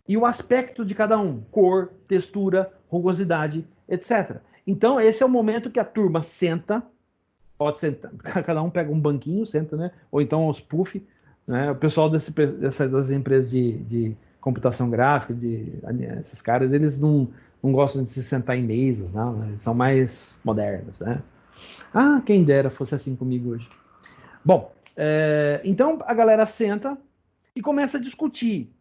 e o aspecto de cada um. Cor, textura, rugosidade, etc. Então, esse é o momento que a turma senta, pode sentar, cada um pega um banquinho, senta, né? Ou então os puff, né? O pessoal das empresas de computação gráfica, esses caras, eles não gostam de se sentar em mesas, não, né? Eles são mais modernos, né? Ah, quem dera fosse assim comigo hoje. Bom, então a galera senta e começa a discutir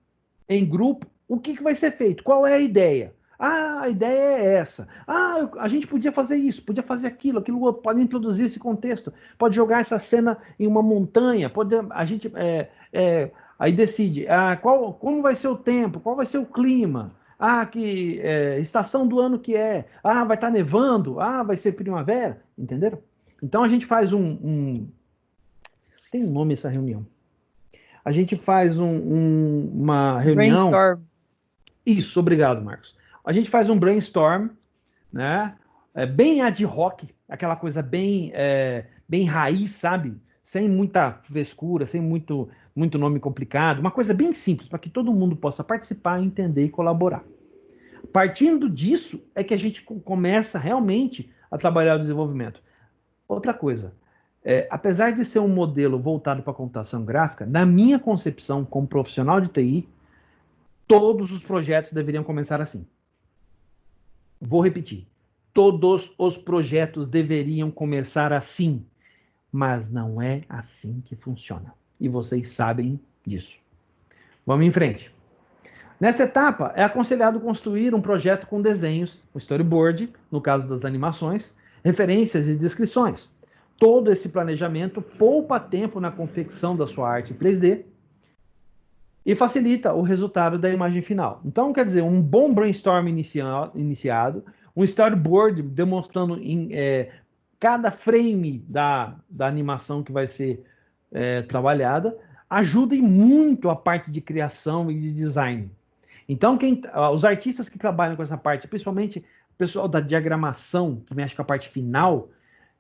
em grupo o que vai ser feito, qual é a ideia. Ah, a ideia é essa. Ah, a gente podia fazer isso, podia fazer aquilo outro, pode introduzir esse contexto, pode jogar essa cena em uma montanha, a gente aí decide como vai ser o tempo, qual vai ser o clima, que estação do ano que é, vai estar nevando, vai ser primavera, entenderam? Então a gente faz tem um nome essa reunião. A gente faz uma reunião. Brainstorm. Isso, obrigado, Marcos. A gente faz um brainstorm, né? Bem ad hoc, aquela coisa bem raiz, sabe? Sem muita frescura, sem muito nome complicado. Uma coisa bem simples, para que todo mundo possa participar, entender e colaborar. Partindo disso, é que a gente começa realmente a trabalhar o desenvolvimento. Outra coisa, apesar de ser um modelo voltado para a computação gráfica, na minha concepção, como profissional de TI, todos os projetos deveriam começar assim. Vou repetir. Todos os projetos deveriam começar assim. Mas não é assim que funciona. E vocês sabem disso. Vamos em frente. Nessa etapa, é aconselhado construir um projeto com desenhos, um storyboard, no caso das animações, referências e descrições. Todo esse planejamento poupa tempo na confecção da sua arte 3D e facilita o resultado da imagem final. Então, quer dizer, um bom brainstorm iniciado, um storyboard demonstrando cada frame da animação que vai ser trabalhada, ajuda muito a parte de criação e de design. Então, os artistas que trabalham com essa parte, principalmente o pessoal da diagramação, que mexe com a parte final,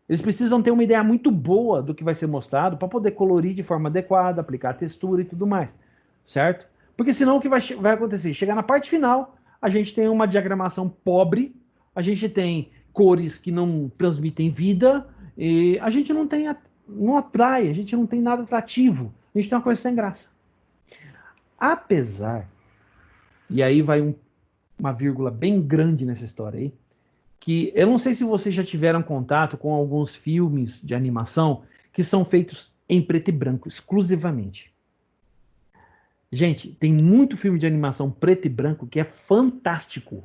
eles precisam ter uma ideia muito boa do que vai ser mostrado para poder colorir de forma adequada, aplicar textura e tudo mais, certo? Porque senão o que vai acontecer? Chegar na parte final, a gente tem uma diagramação pobre, a gente tem cores que não transmitem vida, e a gente não atrai, a gente não tem nada atrativo, a gente tem uma coisa sem graça. Apesar, e aí vai uma vírgula bem grande nessa história aí, que eu não sei se vocês já tiveram contato com alguns filmes de animação que são feitos em preto e branco, exclusivamente. Gente, tem muito filme de animação preto e branco que é fantástico.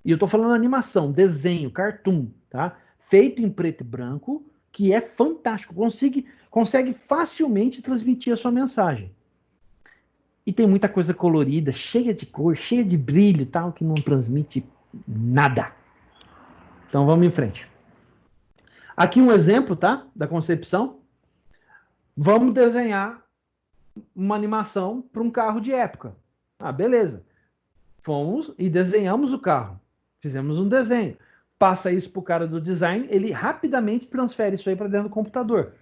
E eu tô falando animação, desenho, cartoon, tá? Feito em preto e branco, que é fantástico. Consegue facilmente transmitir a sua mensagem. E tem muita coisa colorida, cheia de cor, cheia de brilho e tal, que não transmite nada. Então vamos em frente. Aqui um exemplo, tá? Da concepção. Vamos desenhar uma animação para um carro de época. Beleza. Fomos e desenhamos o carro. Fizemos um desenho. passa isso para o cara do design, ele rapidamente transfere isso aí para dentro do computador.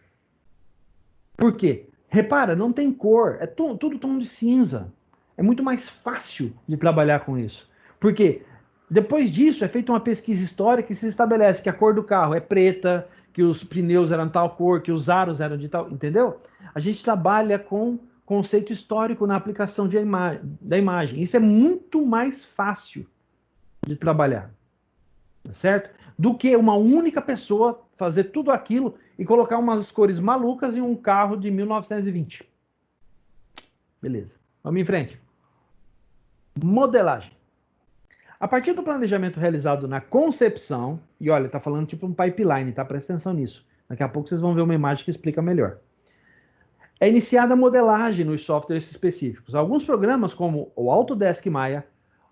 Por quê? Repara, não tem cor, é tudo tom de cinza. É muito mais fácil de trabalhar com isso. Por quê? Depois disso, é feita uma pesquisa histórica e se estabelece que a cor do carro é preta, que os pneus eram de tal cor, que os aros eram de tal... Entendeu? A gente trabalha com conceito histórico na aplicação da imagem. Isso é muito mais fácil de trabalhar. Tá certo? Do que uma única pessoa fazer tudo aquilo e colocar umas cores malucas em um carro de 1920. Beleza. Vamos em frente. Modelagem. A partir do planejamento realizado na concepção, e olha, tá falando tipo um pipeline, tá? Presta atenção nisso. Daqui a pouco vocês vão ver uma imagem que explica melhor. É iniciada a modelagem nos softwares específicos. Alguns programas, como o Autodesk Maya,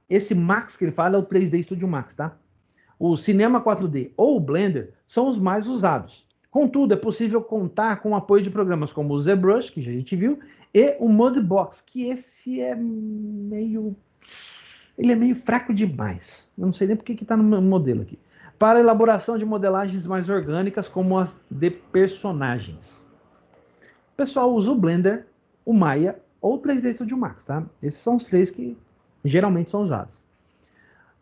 esse Max que ele fala é o 3D Studio Max, tá? O Cinema 4D ou o Blender são os mais usados. Contudo, é possível contar com o apoio de programas como o ZBrush, que a gente viu, e o Mudbox, que esse é meio... Ele é meio fraco demais. Eu não sei nem porque que está no modelo aqui. Para a elaboração de modelagens mais orgânicas, como as de personagens. O pessoal usa o Blender, o Maya ou o 3D Studio Max, tá? Esses são os três que geralmente são usados.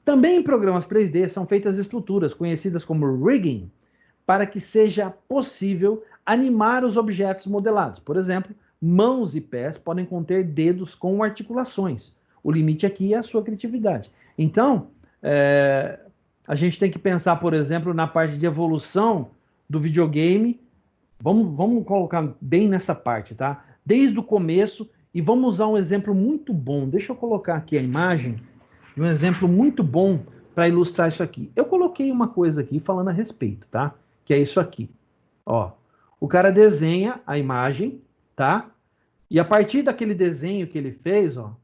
Também em programas 3D são feitas estruturas conhecidas como rigging, para que seja possível animar os objetos modelados. Por exemplo, mãos e pés podem conter dedos com articulações. O limite aqui é a sua criatividade. Então, a gente tem que pensar, por exemplo, na parte de evolução do videogame. Vamos colocar bem nessa parte, tá? Desde o começo, e vamos usar um exemplo muito bom. Deixa eu colocar aqui a imagem de um exemplo muito bom para ilustrar isso aqui. Eu coloquei uma coisa aqui falando a respeito, tá? Que é isso aqui. Ó, o cara desenha a imagem, tá? E a partir daquele desenho que ele fez, ó,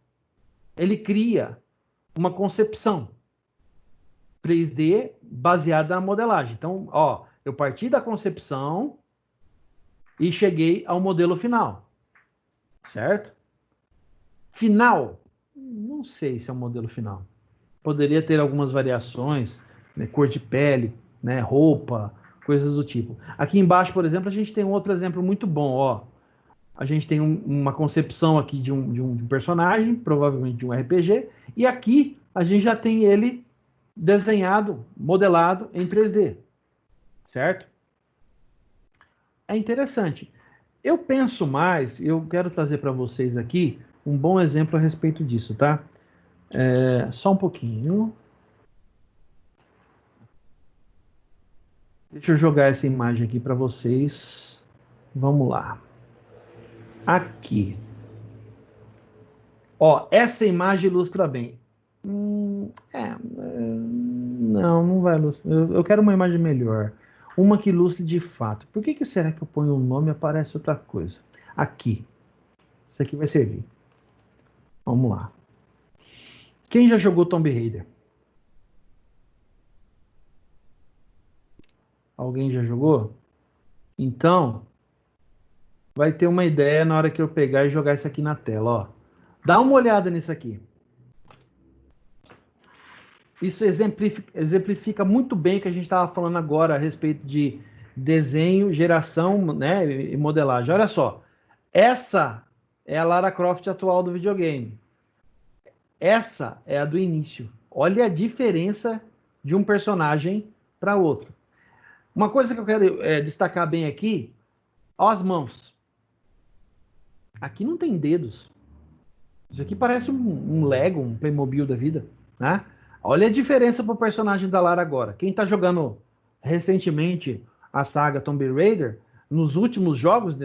ele cria uma concepção 3D baseada na modelagem. Então, ó, eu parti da concepção e cheguei ao modelo final. Certo? Final. Não sei se é um modelo final. Poderia ter algumas variações, né, cor de pele, né, roupa, coisas do tipo. Aqui embaixo, por exemplo, a gente tem um outro exemplo muito bom. Ó. A gente tem uma concepção aqui de um personagem, provavelmente de um RPG, e aqui a gente já tem ele desenhado, modelado em 3D. Certo? É interessante. Eu penso mais, eu quero trazer para vocês aqui um bom exemplo a respeito disso, tá? Só um pouquinho. Deixa eu jogar essa imagem aqui para vocês. Vamos lá. Aqui. Ó, essa imagem ilustra bem. Não vai ilustrar. Eu quero uma imagem melhor. Uma que ilustre de fato. Por que será que eu ponho um nome e aparece outra coisa? Aqui. Isso aqui vai servir. Vamos lá. Quem já jogou Tomb Raider? Alguém já jogou? Então, vai ter uma ideia na hora que eu pegar e jogar isso aqui na tela, ó. Dá uma olhada nisso aqui. Isso exemplifica muito bem o que a gente estava falando agora a respeito de desenho, geração, né, e modelagem. Olha só, essa é a Lara Croft atual do videogame. Essa é a do início. Olha a diferença de um personagem para outro. Uma coisa que eu quero destacar bem aqui, ó, as mãos. Aqui não tem dedos. Isso aqui parece um Lego, um Playmobil da vida, né? Olha a diferença pro personagem da Lara agora. Quem tá jogando recentemente a saga Tomb Raider, nos últimos jogos,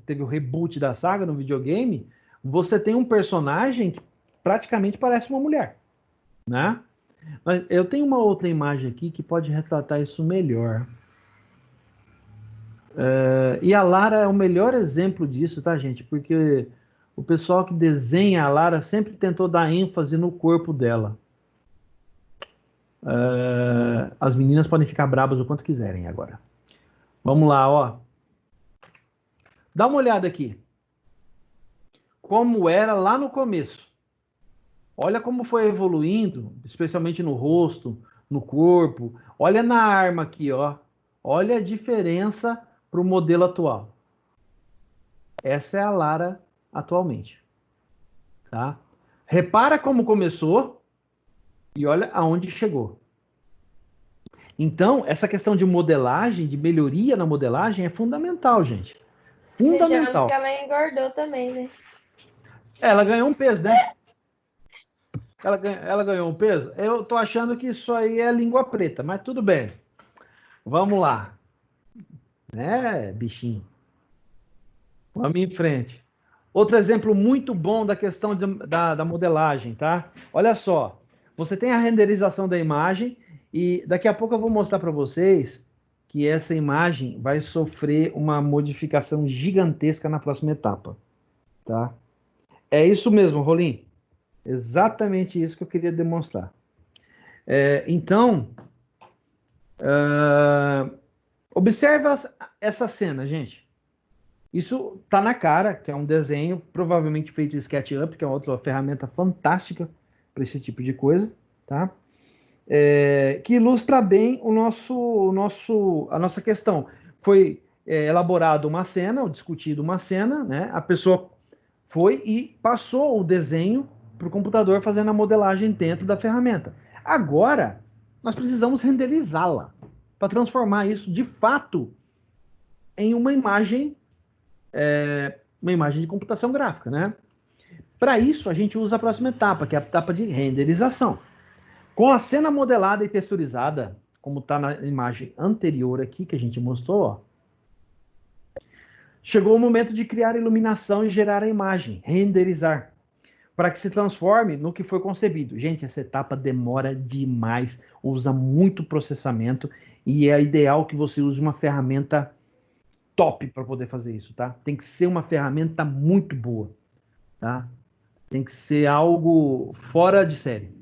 teve o reboot da saga no videogame, você tem um personagem que praticamente parece uma mulher, né? Mas eu tenho uma outra imagem aqui que pode retratar isso melhor. E a Lara é o melhor exemplo disso, tá, gente? Porque o pessoal que desenha a Lara sempre tentou dar ênfase no corpo dela. As meninas podem ficar brabas o quanto quiserem agora. Vamos lá, ó. Dá uma olhada aqui. Como era lá no começo. Olha como foi evoluindo, especialmente no rosto, no corpo. Olha na arma aqui, ó. Olha a diferença para o modelo atual. Essa é a Lara atualmente. Tá? Repara como começou e olha aonde chegou. Então, essa questão de modelagem, de melhoria na modelagem é fundamental, gente. Fundamental. Vejamos que ela engordou também, né? Ela ganhou um peso, né? Ela ganhou um peso? Eu tô achando que isso aí é língua preta, mas tudo bem. Vamos lá. Né, bichinho? Vamos em frente. Outro exemplo muito bom da questão da modelagem, tá? Olha só. Você tem a renderização da imagem e daqui a pouco eu vou mostrar para vocês que essa imagem vai sofrer uma modificação gigantesca na próxima etapa, tá? É isso mesmo, Rolim. Exatamente isso que eu queria demonstrar. Então, observa essa cena, gente. Isso tá na cara, que é um desenho provavelmente feito em SketchUp, que é outra ferramenta fantástica para esse tipo de coisa, tá? Que ilustra bem a nossa questão. Foi elaborado uma cena, discutido uma cena, né? A pessoa foi e passou o desenho para o computador fazendo a modelagem dentro da ferramenta. Agora, nós precisamos renderizá-la para transformar isso de fato em uma imagem de computação gráfica, né? Para isso, a gente usa a próxima etapa, que é a etapa de renderização. Com a cena modelada e texturizada, como está na imagem anterior aqui que a gente mostrou, ó, chegou o momento de criar iluminação e gerar a imagem, renderizar, para que se transforme no que foi concebido. Gente, essa etapa demora demais, usa muito processamento e é ideal que você use uma ferramenta top para poder fazer isso, tá? Tem que ser uma ferramenta muito boa, tá? Tem que ser algo fora de série.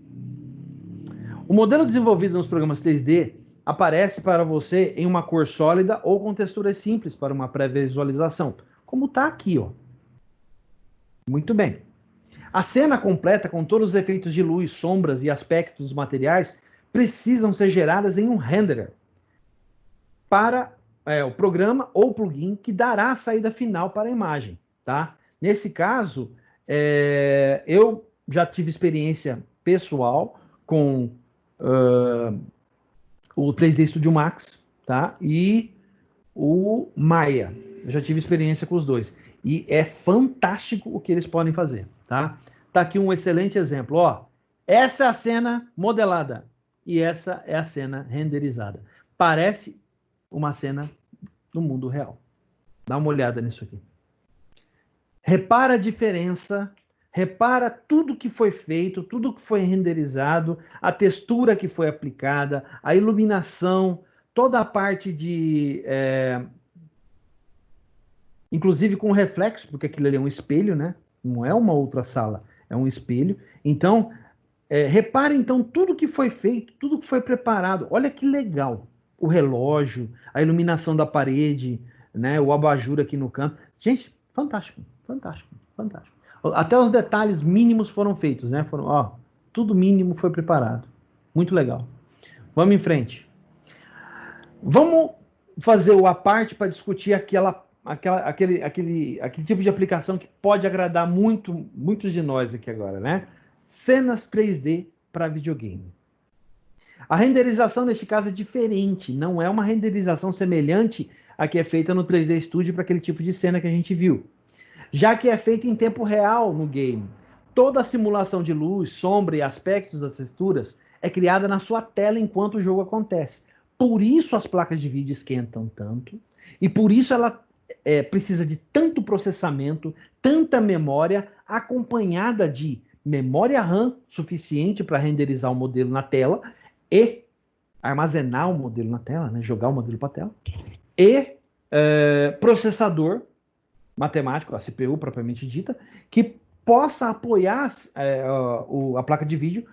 O modelo desenvolvido nos programas 3D aparece para você em uma cor sólida ou com texturas simples para uma pré-visualização, como está aqui, ó. Muito bem. A cena completa com todos os efeitos de luz, sombras e aspectos dos materiais precisam ser geradas em um renderer para o programa ou plugin que dará a saída final para a imagem, tá? Nesse caso, eu já tive experiência pessoal com o 3D Studio Max, tá? E o Maya. Eu já tive experiência com os dois. E é fantástico o que eles podem fazer, tá? Tá aqui um excelente exemplo, ó. Essa é a cena modelada e essa é a cena renderizada. Parece uma cena no mundo real. Dá uma olhada nisso aqui. Repara a diferença, repara tudo que foi feito, tudo que foi renderizado, a textura que foi aplicada, a iluminação, toda a parte de... inclusive com reflexo, porque aquilo ali é um espelho, né? Não é uma outra sala, é um espelho. Então, repare então tudo que foi feito, tudo que foi preparado. Olha que legal. O relógio, a iluminação da parede, né? O abajur aqui no canto. Gente, fantástico, fantástico, fantástico. Até os detalhes mínimos foram feitos, né? Tudo mínimo foi preparado. Muito legal. Vamos em frente. Vamos fazer o à parte para discutir aquele tipo de aplicação que pode agradar muitos de nós aqui agora, né? Cenas 3D para videogame. A renderização neste caso é diferente, não é uma renderização semelhante à que é feita no 3D Studio para aquele tipo de cena que a gente viu, já que é feita em tempo real no game. Toda a simulação de luz, sombra e aspectos das texturas é criada na sua tela enquanto o jogo acontece. Por isso as placas de vídeo esquentam tanto e por isso ela precisa de tanto processamento, tanta memória, acompanhada de memória RAM suficiente para renderizar o modelo na tela e armazenar o modelo na tela, né, jogar o modelo para a tela, e processador matemático, a CPU propriamente dita, que possa apoiar a placa de vídeo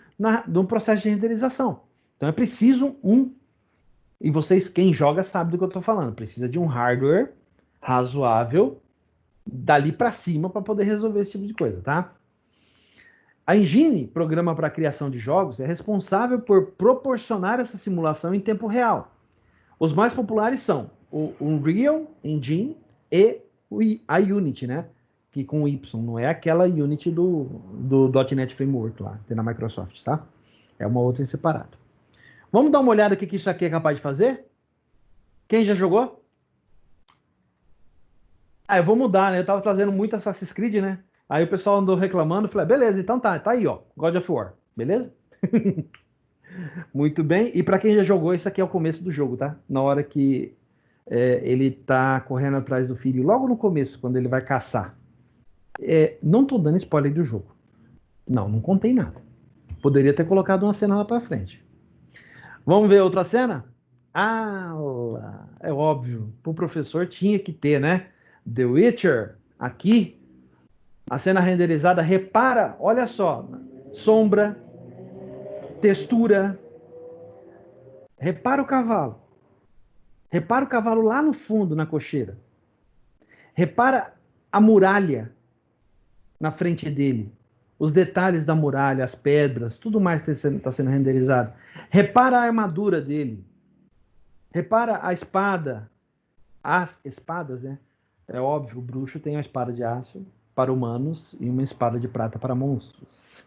no processo de renderização. Então é preciso e vocês, quem joga sabe do que eu estou falando, precisa de um hardware razoável dali para cima para poder resolver esse tipo de coisa, tá? A engine, programa para criação de jogos, é responsável por proporcionar essa simulação em tempo real. Os mais populares são o Unreal Engine e a Unity, né? Que com Y, não é aquela Unity do .NET Framework lá, tem na Microsoft, tá? É uma outra em separado. Vamos dar uma olhada aqui que isso aqui é capaz de fazer? Quem já jogou? Eu vou mudar, né? Eu tava trazendo muito Assassin's Creed, né? Aí o pessoal andou reclamando, eu falei, beleza, então tá aí, ó, God of War, beleza? Muito bem, e para quem já jogou, isso aqui é o começo do jogo, tá? Na hora que ele tá correndo atrás do filho, logo no começo, quando ele vai caçar. Não tô dando spoiler do jogo. Não contei nada. Poderia ter colocado uma cena lá pra frente. Vamos ver outra cena? É óbvio, pro professor tinha que ter, né? The Witcher, aqui, a cena renderizada, repara, olha só, sombra, textura, repara o cavalo. Repara o cavalo lá no fundo, na cocheira. Repara a muralha na frente dele. Os detalhes da muralha, as pedras, tudo mais está sendo renderizado. Repara a armadura dele. Repara a espada. As espadas, né? É óbvio, o bruxo tem uma espada de aço para humanos e uma espada de prata para monstros.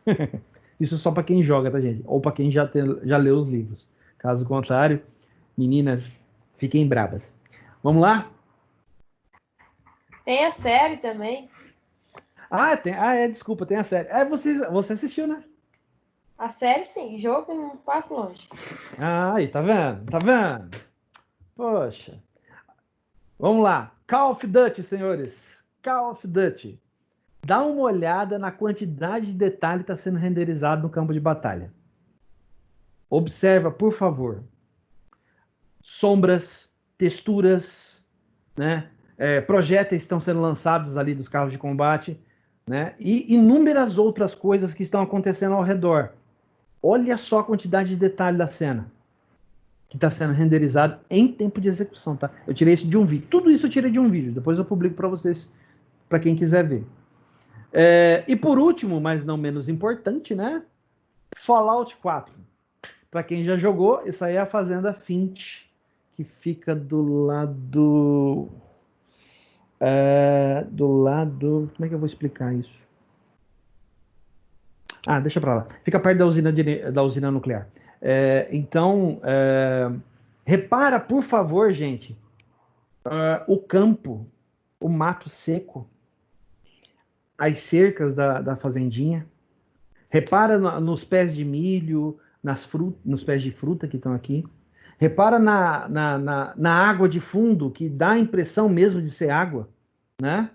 Isso só para quem joga, tá, gente? Ou para quem já leu os livros. Caso contrário, meninas, fiquem bravas. Vamos lá? Tem a série também. Desculpa, tem a série. Você assistiu, né? A série, sim. Jogo não passa longe. Aí, tá vendo? Tá vendo? Poxa. Vamos lá. Call of Duty, senhores. Call of Duty. Dá uma olhada na quantidade de detalhe que está sendo renderizado no campo de batalha. Observa, por favor. Sombras, texturas, né? Projéteis estão sendo lançados ali dos carros de combate, né? E inúmeras outras coisas que estão acontecendo ao redor. Olha só a quantidade de detalhe da cena que está sendo renderizado em tempo de execução, tá? Eu tirei isso de um vídeo. Tudo isso eu tirei de um vídeo. Depois eu publico para vocês, para quem quiser ver. E por último, mas não menos importante, né? Fallout 4. Para quem já jogou, isso aí é a Fazenda Finch, que fica do lado... Como é que eu vou explicar isso? Deixa pra lá. Fica perto da usina nuclear. Repara, por favor, gente, o campo, o mato seco, as cercas da fazendinha. Repara nos pés de milho, nos pés de fruta que estão aqui. Repara na água de fundo, que dá a impressão mesmo de ser água, né?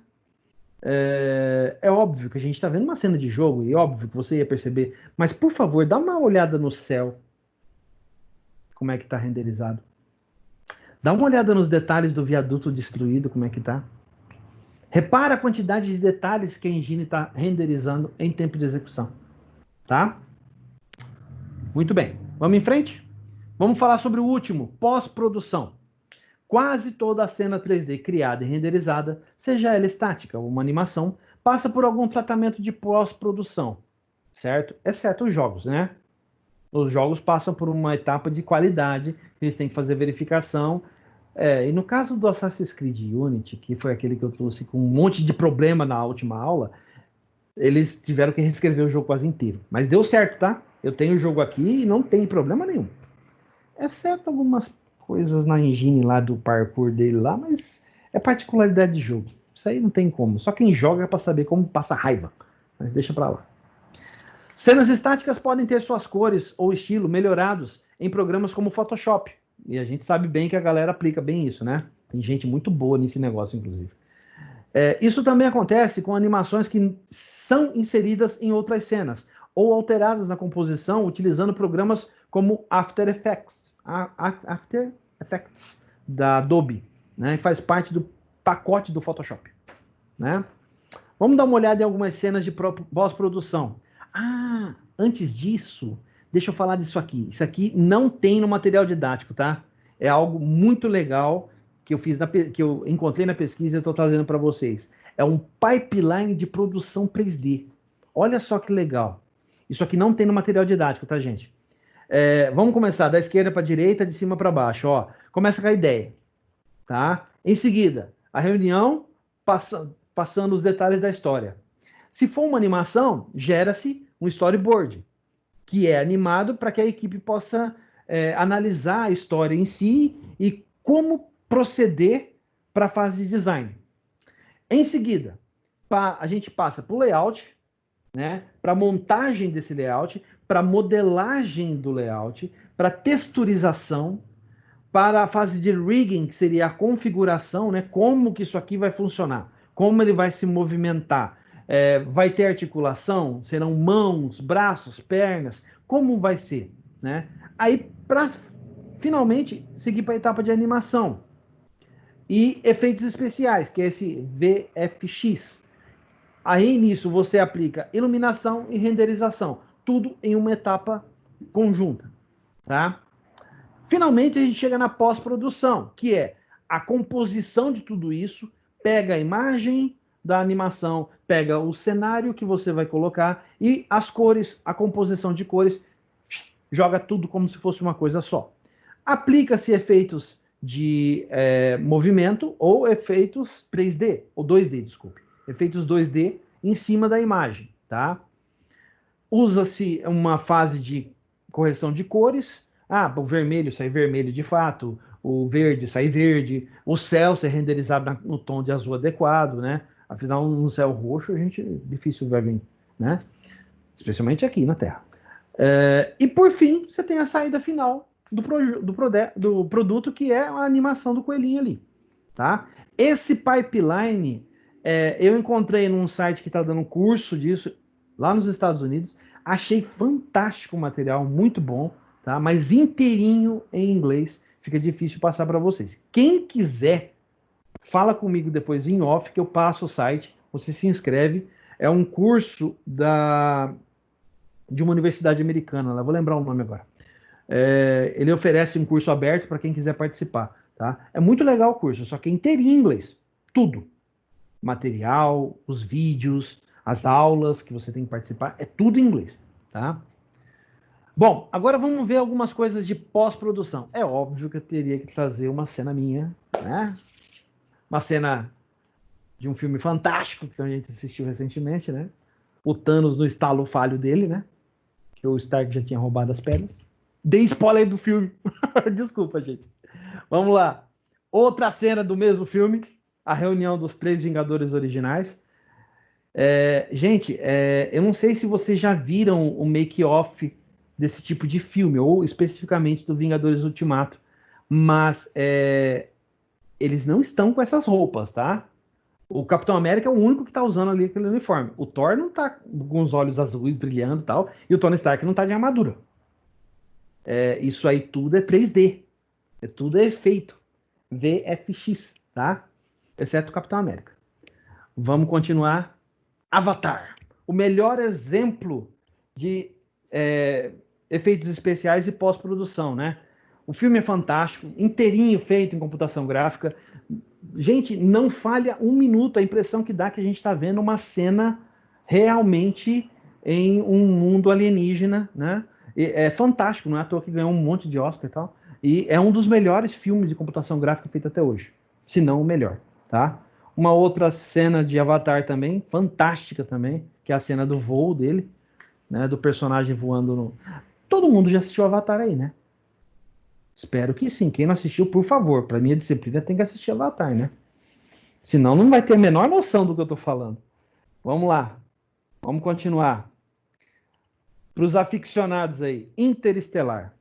É óbvio que a gente está vendo uma cena de jogo, e óbvio que você ia perceber, mas por favor, dá uma olhada no céu. Como é que está renderizado. Dá uma olhada nos detalhes do viaduto destruído, como é que está. Repara a quantidade de detalhes que a engine está renderizando em tempo de execução. Tá? Muito bem. Vamos em frente? Vamos falar sobre o último, pós-produção. Quase toda a cena 3D criada e renderizada, seja ela estática ou uma animação, passa por algum tratamento de pós-produção, certo? Exceto os jogos, né? Os jogos passam por uma etapa de qualidade, eles têm que fazer verificação. E no caso do Assassin's Creed Unity, que foi aquele que eu trouxe com um monte de problema na última aula, eles tiveram que reescrever o jogo quase inteiro. Mas deu certo, tá? Eu tenho o jogo aqui e não tem problema nenhum. Exceto algumas coisas na engine lá do parkour dele lá, mas é particularidade de jogo. Isso aí não tem como. Só quem joga é para saber como passa raiva. Mas deixa para lá. Cenas estáticas podem ter suas cores ou estilo melhorados em programas como Photoshop. E a gente sabe bem que a galera aplica bem isso, né? Tem gente muito boa nesse negócio, inclusive. Isso também acontece com animações que são inseridas em outras cenas ou alteradas na composição utilizando programas como After Effects da Adobe, né? Faz parte do pacote do Photoshop, né? Vamos dar uma olhada em algumas cenas de pós-produção. Antes disso, deixa eu falar disso aqui. Isso aqui não tem no material didático, tá? É algo muito legal que eu fiz que eu encontrei na pesquisa e eu estou trazendo para vocês. É um pipeline de produção 3D. Olha só que legal. Isso aqui não tem no material didático, tá, gente? Vamos começar da esquerda para a direita, de cima para baixo. Ó, começa com a ideia, tá? Em seguida, a reunião, passando os detalhes da história. Se for uma animação, gera-se um storyboard, que é animado para que a equipe possa analisar a história em si e como proceder para a fase de design. Em seguida, a gente passa para o layout, né, para a montagem desse layout, para a modelagem do layout, para a texturização, para a fase de rigging, que seria a configuração, né, como que isso aqui vai funcionar, como ele vai se movimentar, vai ter articulação, serão mãos, braços, pernas, como vai ser, né? Aí, para finalmente seguir para a etapa de animação e efeitos especiais, que é esse VFX. Aí nisso você aplica iluminação e renderização, tudo em uma etapa conjunta, tá? Finalmente a gente chega na pós-produção, que é a composição de tudo isso, pega a imagem da animação, pega o cenário que você vai colocar e as cores, a composição de cores, joga tudo como se fosse uma coisa só. Aplica-se efeitos de movimento ou efeitos 3D, ou 2D, desculpe. Efeitos 2D em cima da imagem, tá? Usa-se uma fase de correção de cores. O vermelho sai vermelho de fato, o verde sai verde, o céu ser renderizado no tom de azul adequado, né? Afinal, no céu roxo a gente difícil vai vir, né? Especialmente aqui na Terra. E por fim, você tem a saída final do produto, que é a animação do coelhinho ali, tá? Esse pipeline eu encontrei num site que está dando curso disso lá nos Estados Unidos. Achei fantástico o material, muito bom, tá? Mas inteirinho em inglês, fica difícil passar para vocês. Quem quiser, fala comigo depois em off, que eu passo o site, você se inscreve. É um curso de uma universidade americana, lá, vou lembrar o nome agora. Ele oferece um curso aberto para quem quiser participar, tá? É muito legal o curso, só que é inteirinho em inglês, tudo. Material, os vídeos, as aulas que você tem que participar, é tudo em inglês, tá? Bom, agora vamos ver algumas coisas de pós-produção. É óbvio que eu teria que trazer uma cena minha, né? Uma cena de um filme fantástico que a gente assistiu recentemente, né? O Thanos no estalo falho dele, né? Que o Stark já tinha roubado as pedras. Dei spoiler do filme. Desculpa, gente. Vamos lá. Outra cena do mesmo filme, a reunião dos 3 Vingadores originais. Gente, eu não sei se vocês já viram o make-off desse tipo de filme, ou especificamente do Vingadores Ultimato, mas eles não estão com essas roupas, tá? O Capitão América é o único que tá usando ali aquele uniforme. O Thor não tá com os olhos azuis brilhando e tal, e o Tony Stark não tá de armadura. Isso aí tudo é 3D, tudo é efeito VFX, tá? Exceto o Capitão América. Vamos continuar. Avatar, o melhor exemplo de efeitos especiais e pós-produção, né? O filme é fantástico, inteirinho feito em computação gráfica. Gente, não falha um minuto, a impressão que dá que a gente está vendo uma cena realmente em um mundo alienígena, né? É fantástico, não é à toa que ganhou um monte de Oscar e tal. E é um dos melhores filmes de computação gráfica feito até hoje, se não o melhor, tá? Uma outra cena de Avatar também, fantástica também, que é a cena do voo dele, né, do personagem voando no... Todo mundo já assistiu Avatar aí, né? Espero que sim. Quem não assistiu, por favor, para minha disciplina tem que assistir Avatar, né? Senão não vai ter a menor noção do que eu tô falando. Vamos lá. Vamos continuar. Para os aficionados aí, Interestelar.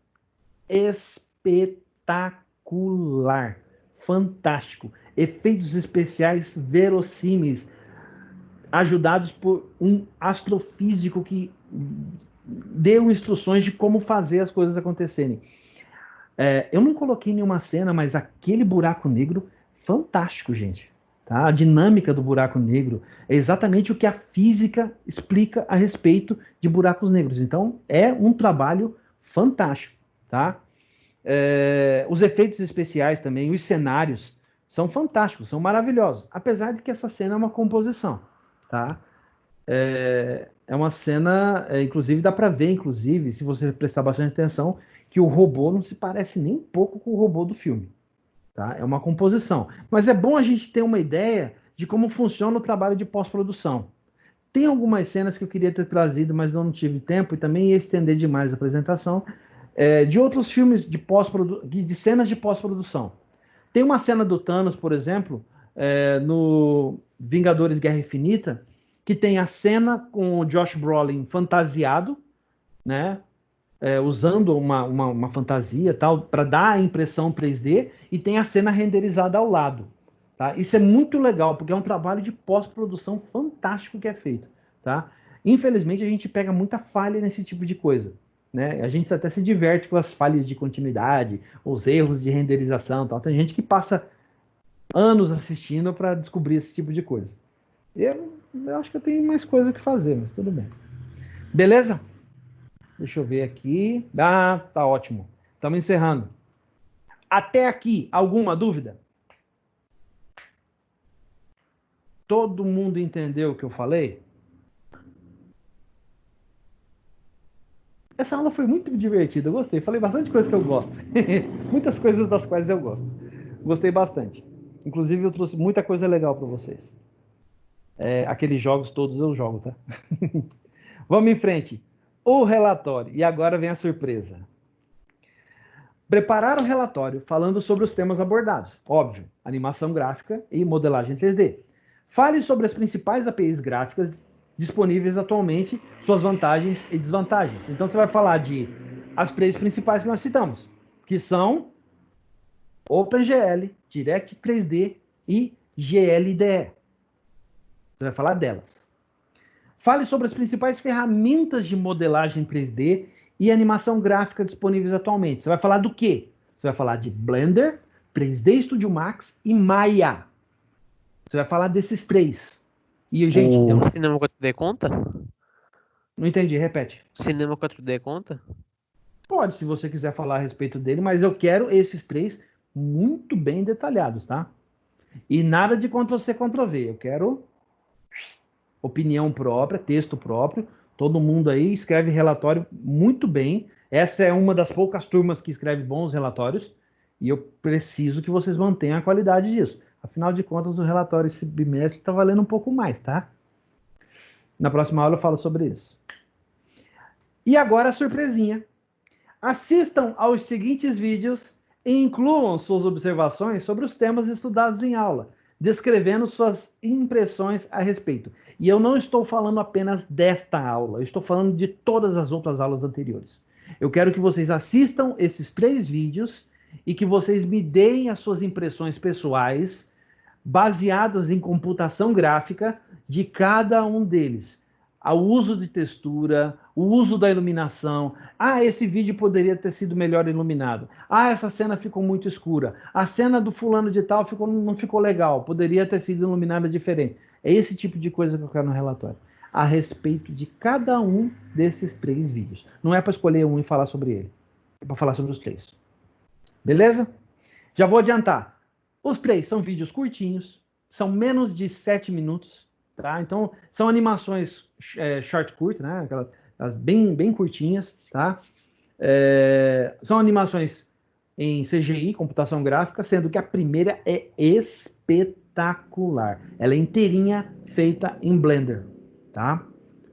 Espetacular. Fantástico. Efeitos especiais verossímeis, ajudados por um astrofísico que deu instruções de como fazer as coisas acontecerem. Eu não coloquei nenhuma cena, mas aquele buraco negro, fantástico, gente. Tá? A dinâmica do buraco negro é exatamente o que a física explica a respeito de buracos negros. Então, é um trabalho fantástico. Tá? Os efeitos especiais também, os cenários, são fantásticos, são maravilhosos. Apesar de que essa cena é uma composição. Tá? é uma cena, inclusive dá para ver, inclusive, se você prestar bastante atenção, que o robô não se parece nem um pouco com o robô do filme, tá? É uma composição. Mas é bom a gente ter uma ideia de como funciona o trabalho de pós-produção. Tem algumas cenas que eu queria ter trazido, mas não tive tempo e também ia estender demais a apresentação, de outros filmes de cenas de pós-produção. Tem uma cena do Thanos, por exemplo, no Vingadores Guerra Infinita, que tem a cena com o Josh Brolin fantasiado, né? Usando uma fantasia tal, para dar a impressão 3D, e tem a cena renderizada ao lado. Tá? Isso é muito legal, porque é um trabalho de pós-produção fantástico que é feito. Tá? Infelizmente, a gente pega muita falha nesse tipo de coisa. Né? A gente até se diverte com as falhas de continuidade, os erros de renderização. Tal. Tem gente que passa anos assistindo para descobrir esse tipo de coisa. Eu acho que eu tenho mais coisa que fazer, mas tudo bem. Beleza? Deixa eu ver aqui. Ah, tá ótimo. Estamos encerrando. Até aqui, alguma dúvida? Todo mundo entendeu o que eu falei? Essa aula foi muito divertida, eu gostei. Falei bastante coisa que eu gosto. Muitas coisas das quais eu gosto. Gostei bastante. Inclusive, eu trouxe muita coisa legal para vocês. Aqueles jogos todos eu jogo, tá? Vamos em frente. O relatório. E agora vem a surpresa. Preparar um relatório falando sobre os temas abordados. Óbvio, animação gráfica e modelagem 3D. Fale sobre as principais APIs gráficas disponíveis atualmente, suas vantagens e desvantagens. Então você vai falar de as três principais que nós citamos, que são OpenGL, Direct 3D e GLDE. Você vai falar delas. Fale sobre as principais ferramentas de modelagem 3D e animação gráfica disponíveis atualmente. Você vai falar do quê? Você vai falar de Blender, 3D Studio Max e Maya. Você vai falar desses três. E, gente, o Cinema 4D conta? Não entendi, repete. O Cinema 4D conta? Pode, se você quiser falar a respeito dele, mas eu quero esses três muito bem detalhados, tá? E nada de Ctrl-C, Ctrl-V. Eu quero opinião própria, texto próprio. Todo mundo aí escreve relatório muito bem. Essa é uma das poucas turmas que escreve bons relatórios. E eu preciso que vocês mantenham a qualidade disso. Afinal de contas, o relatório esse bimestre está valendo um pouco mais, tá? Na próxima aula eu falo sobre isso. E agora a surpresinha. Assistam aos seguintes vídeos e incluam suas observações sobre os temas estudados em aula, descrevendo suas impressões a respeito. E eu não estou falando apenas desta aula, eu estou falando de todas as outras aulas anteriores. Eu quero que vocês assistam esses 3 vídeos e que vocês me deem as suas impressões pessoais baseadas em computação gráfica de cada um deles. O uso de textura, o uso da iluminação. Ah, esse vídeo poderia ter sido melhor iluminado. Ah, essa cena ficou muito escura. A cena do fulano de tal não ficou legal, poderia ter sido iluminada diferente. É esse tipo de coisa que eu quero no relatório. A respeito de cada um desses 3 vídeos. Não é para escolher um e falar sobre ele. É para falar sobre os 3. Beleza? Já vou adiantar. Os 3 são vídeos curtinhos, são menos de 7 minutos, tá? Então, são animações short curta, né? Aquelas bem curtinhas, tá? São animações em CGI, computação gráfica, sendo que a primeira é espetacular. Ela é inteirinha feita em Blender, tá?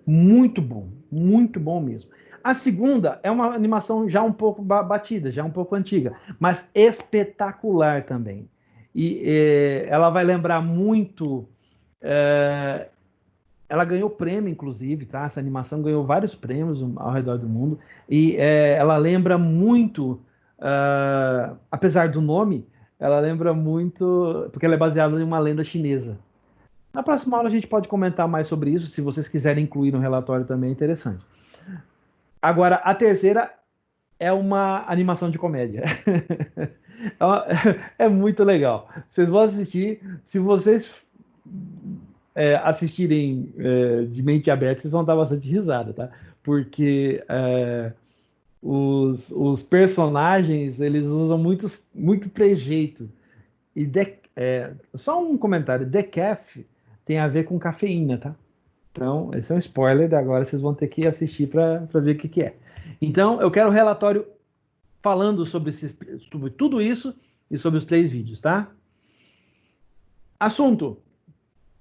Muito bom mesmo. A segunda é uma animação já um pouco batida, já um pouco antiga, mas espetacular também. E ela vai lembrar muito... ela ganhou prêmio, inclusive, tá? Essa animação ganhou vários prêmios ao redor do mundo. E ela lembra muito, apesar do nome, ela lembra muito, porque ela é baseada em uma lenda chinesa. Na próxima aula a gente pode comentar mais sobre isso, se vocês quiserem incluir no relatório também, é interessante. Agora, a terceira é uma animação de comédia. É muito legal. Vocês vão assistir, se vocês assistirem de mente aberta, vocês vão dar bastante risada, tá? Porque os personagens, eles usam muito trejeito. E só um comentário, decaf tem a ver com cafeína, tá? Então, esse é um spoiler, agora vocês vão ter que assistir para ver o que é. Então, eu quero o relatório falando sobre tudo isso e sobre os 3 vídeos, tá? Assunto: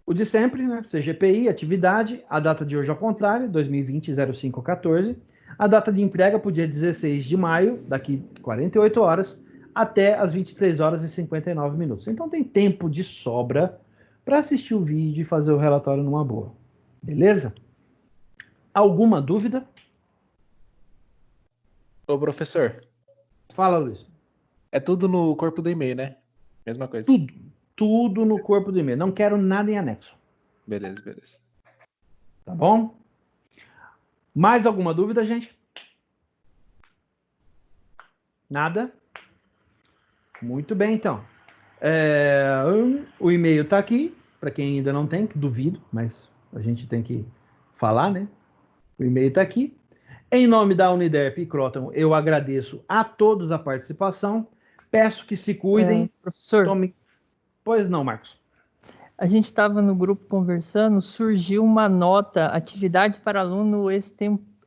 o de sempre, né? CGPI, atividade, a data de hoje ao contrário, 2020-05-14. A data de entrega para o dia 16 de maio, daqui 48 horas, até as 23 horas e 59 minutos. Então tem tempo de sobra para assistir o vídeo e fazer o relatório numa boa. Beleza? Alguma dúvida? Ô, professor, Fala, Luiz. é tudo no corpo do e-mail, né? Mesma coisa. Tudo. Tudo no corpo do e-mail. Não quero nada em anexo. Beleza, beleza. Tá bom? Mais alguma dúvida, gente? Nada? Muito bem, então. O e-mail está aqui, para quem ainda não tem, duvido, mas a gente tem que falar, né? O e-mail está aqui. Em nome da Uniderp e Croton, eu agradeço a todos a participação. Peço que se cuidem. Professor, Tomem... Pois não, Marcos. a gente estava no grupo conversando, surgiu uma nota, atividade para aluno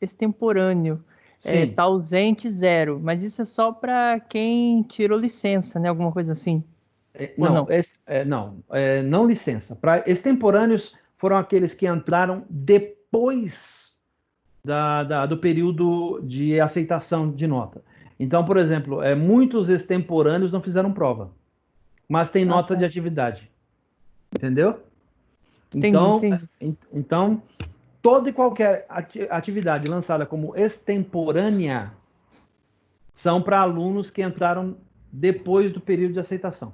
extemporâneo. Tá ausente 0, mas isso é só para quem tirou licença, né? Alguma coisa assim. Não licença. Para extemporâneos foram aqueles que entraram depois do período de aceitação de nota. Então, por exemplo, muitos extemporâneos não fizeram prova, mas tem nota de atividade. Entendeu? Então, toda e qualquer atividade lançada como extemporânea são para alunos que entraram depois do período de aceitação.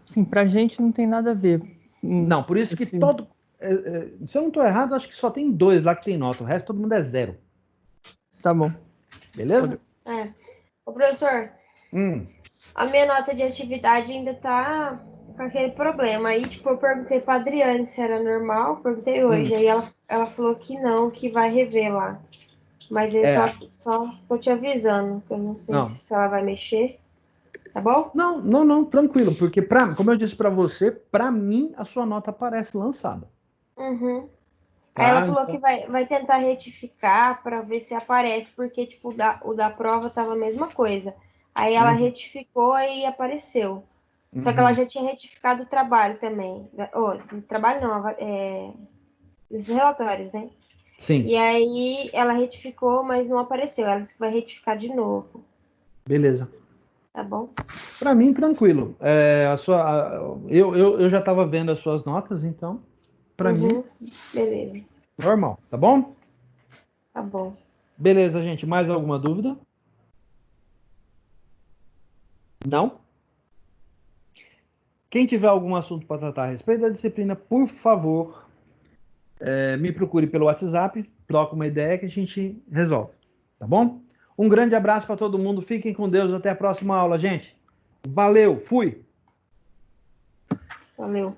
Sim, para a gente não tem nada a ver. Não, por isso que se eu não estou errado, acho que só tem 2 lá que tem nota, o resto todo mundo é 0. Tá bom. Beleza? Ô, professor, a minha nota de atividade ainda tá com aquele problema. Aí, tipo, eu perguntei pra Adriane se era normal, perguntei hoje. Aí ela falou que não, que vai rever lá. Mas eu só tô te avisando, que eu não sei se ela vai mexer. Tá bom? Não, tranquilo, porque como eu disse para você, para mim a sua nota aparece lançada. Uhum. Aí ela falou que vai tentar retificar para ver se aparece, porque tipo, o da prova tava a mesma coisa. Aí ela retificou e apareceu. Só que ela já tinha retificado o trabalho também. Trabalho não, os relatórios, né? Sim. E aí ela retificou, mas não apareceu. Ela disse que vai retificar de novo. Beleza. Tá bom? Para mim, tranquilo. Eu já estava vendo as suas notas, então, para mim, beleza. Normal, tá bom? Tá bom. Beleza, gente. Mais alguma dúvida? Não? Quem tiver algum assunto para tratar a respeito da disciplina, por favor, me procure pelo WhatsApp, troca uma ideia que a gente resolve, tá bom? Um grande abraço para todo mundo. Fiquem com Deus. Até a próxima aula, gente. Valeu. Fui. Valeu.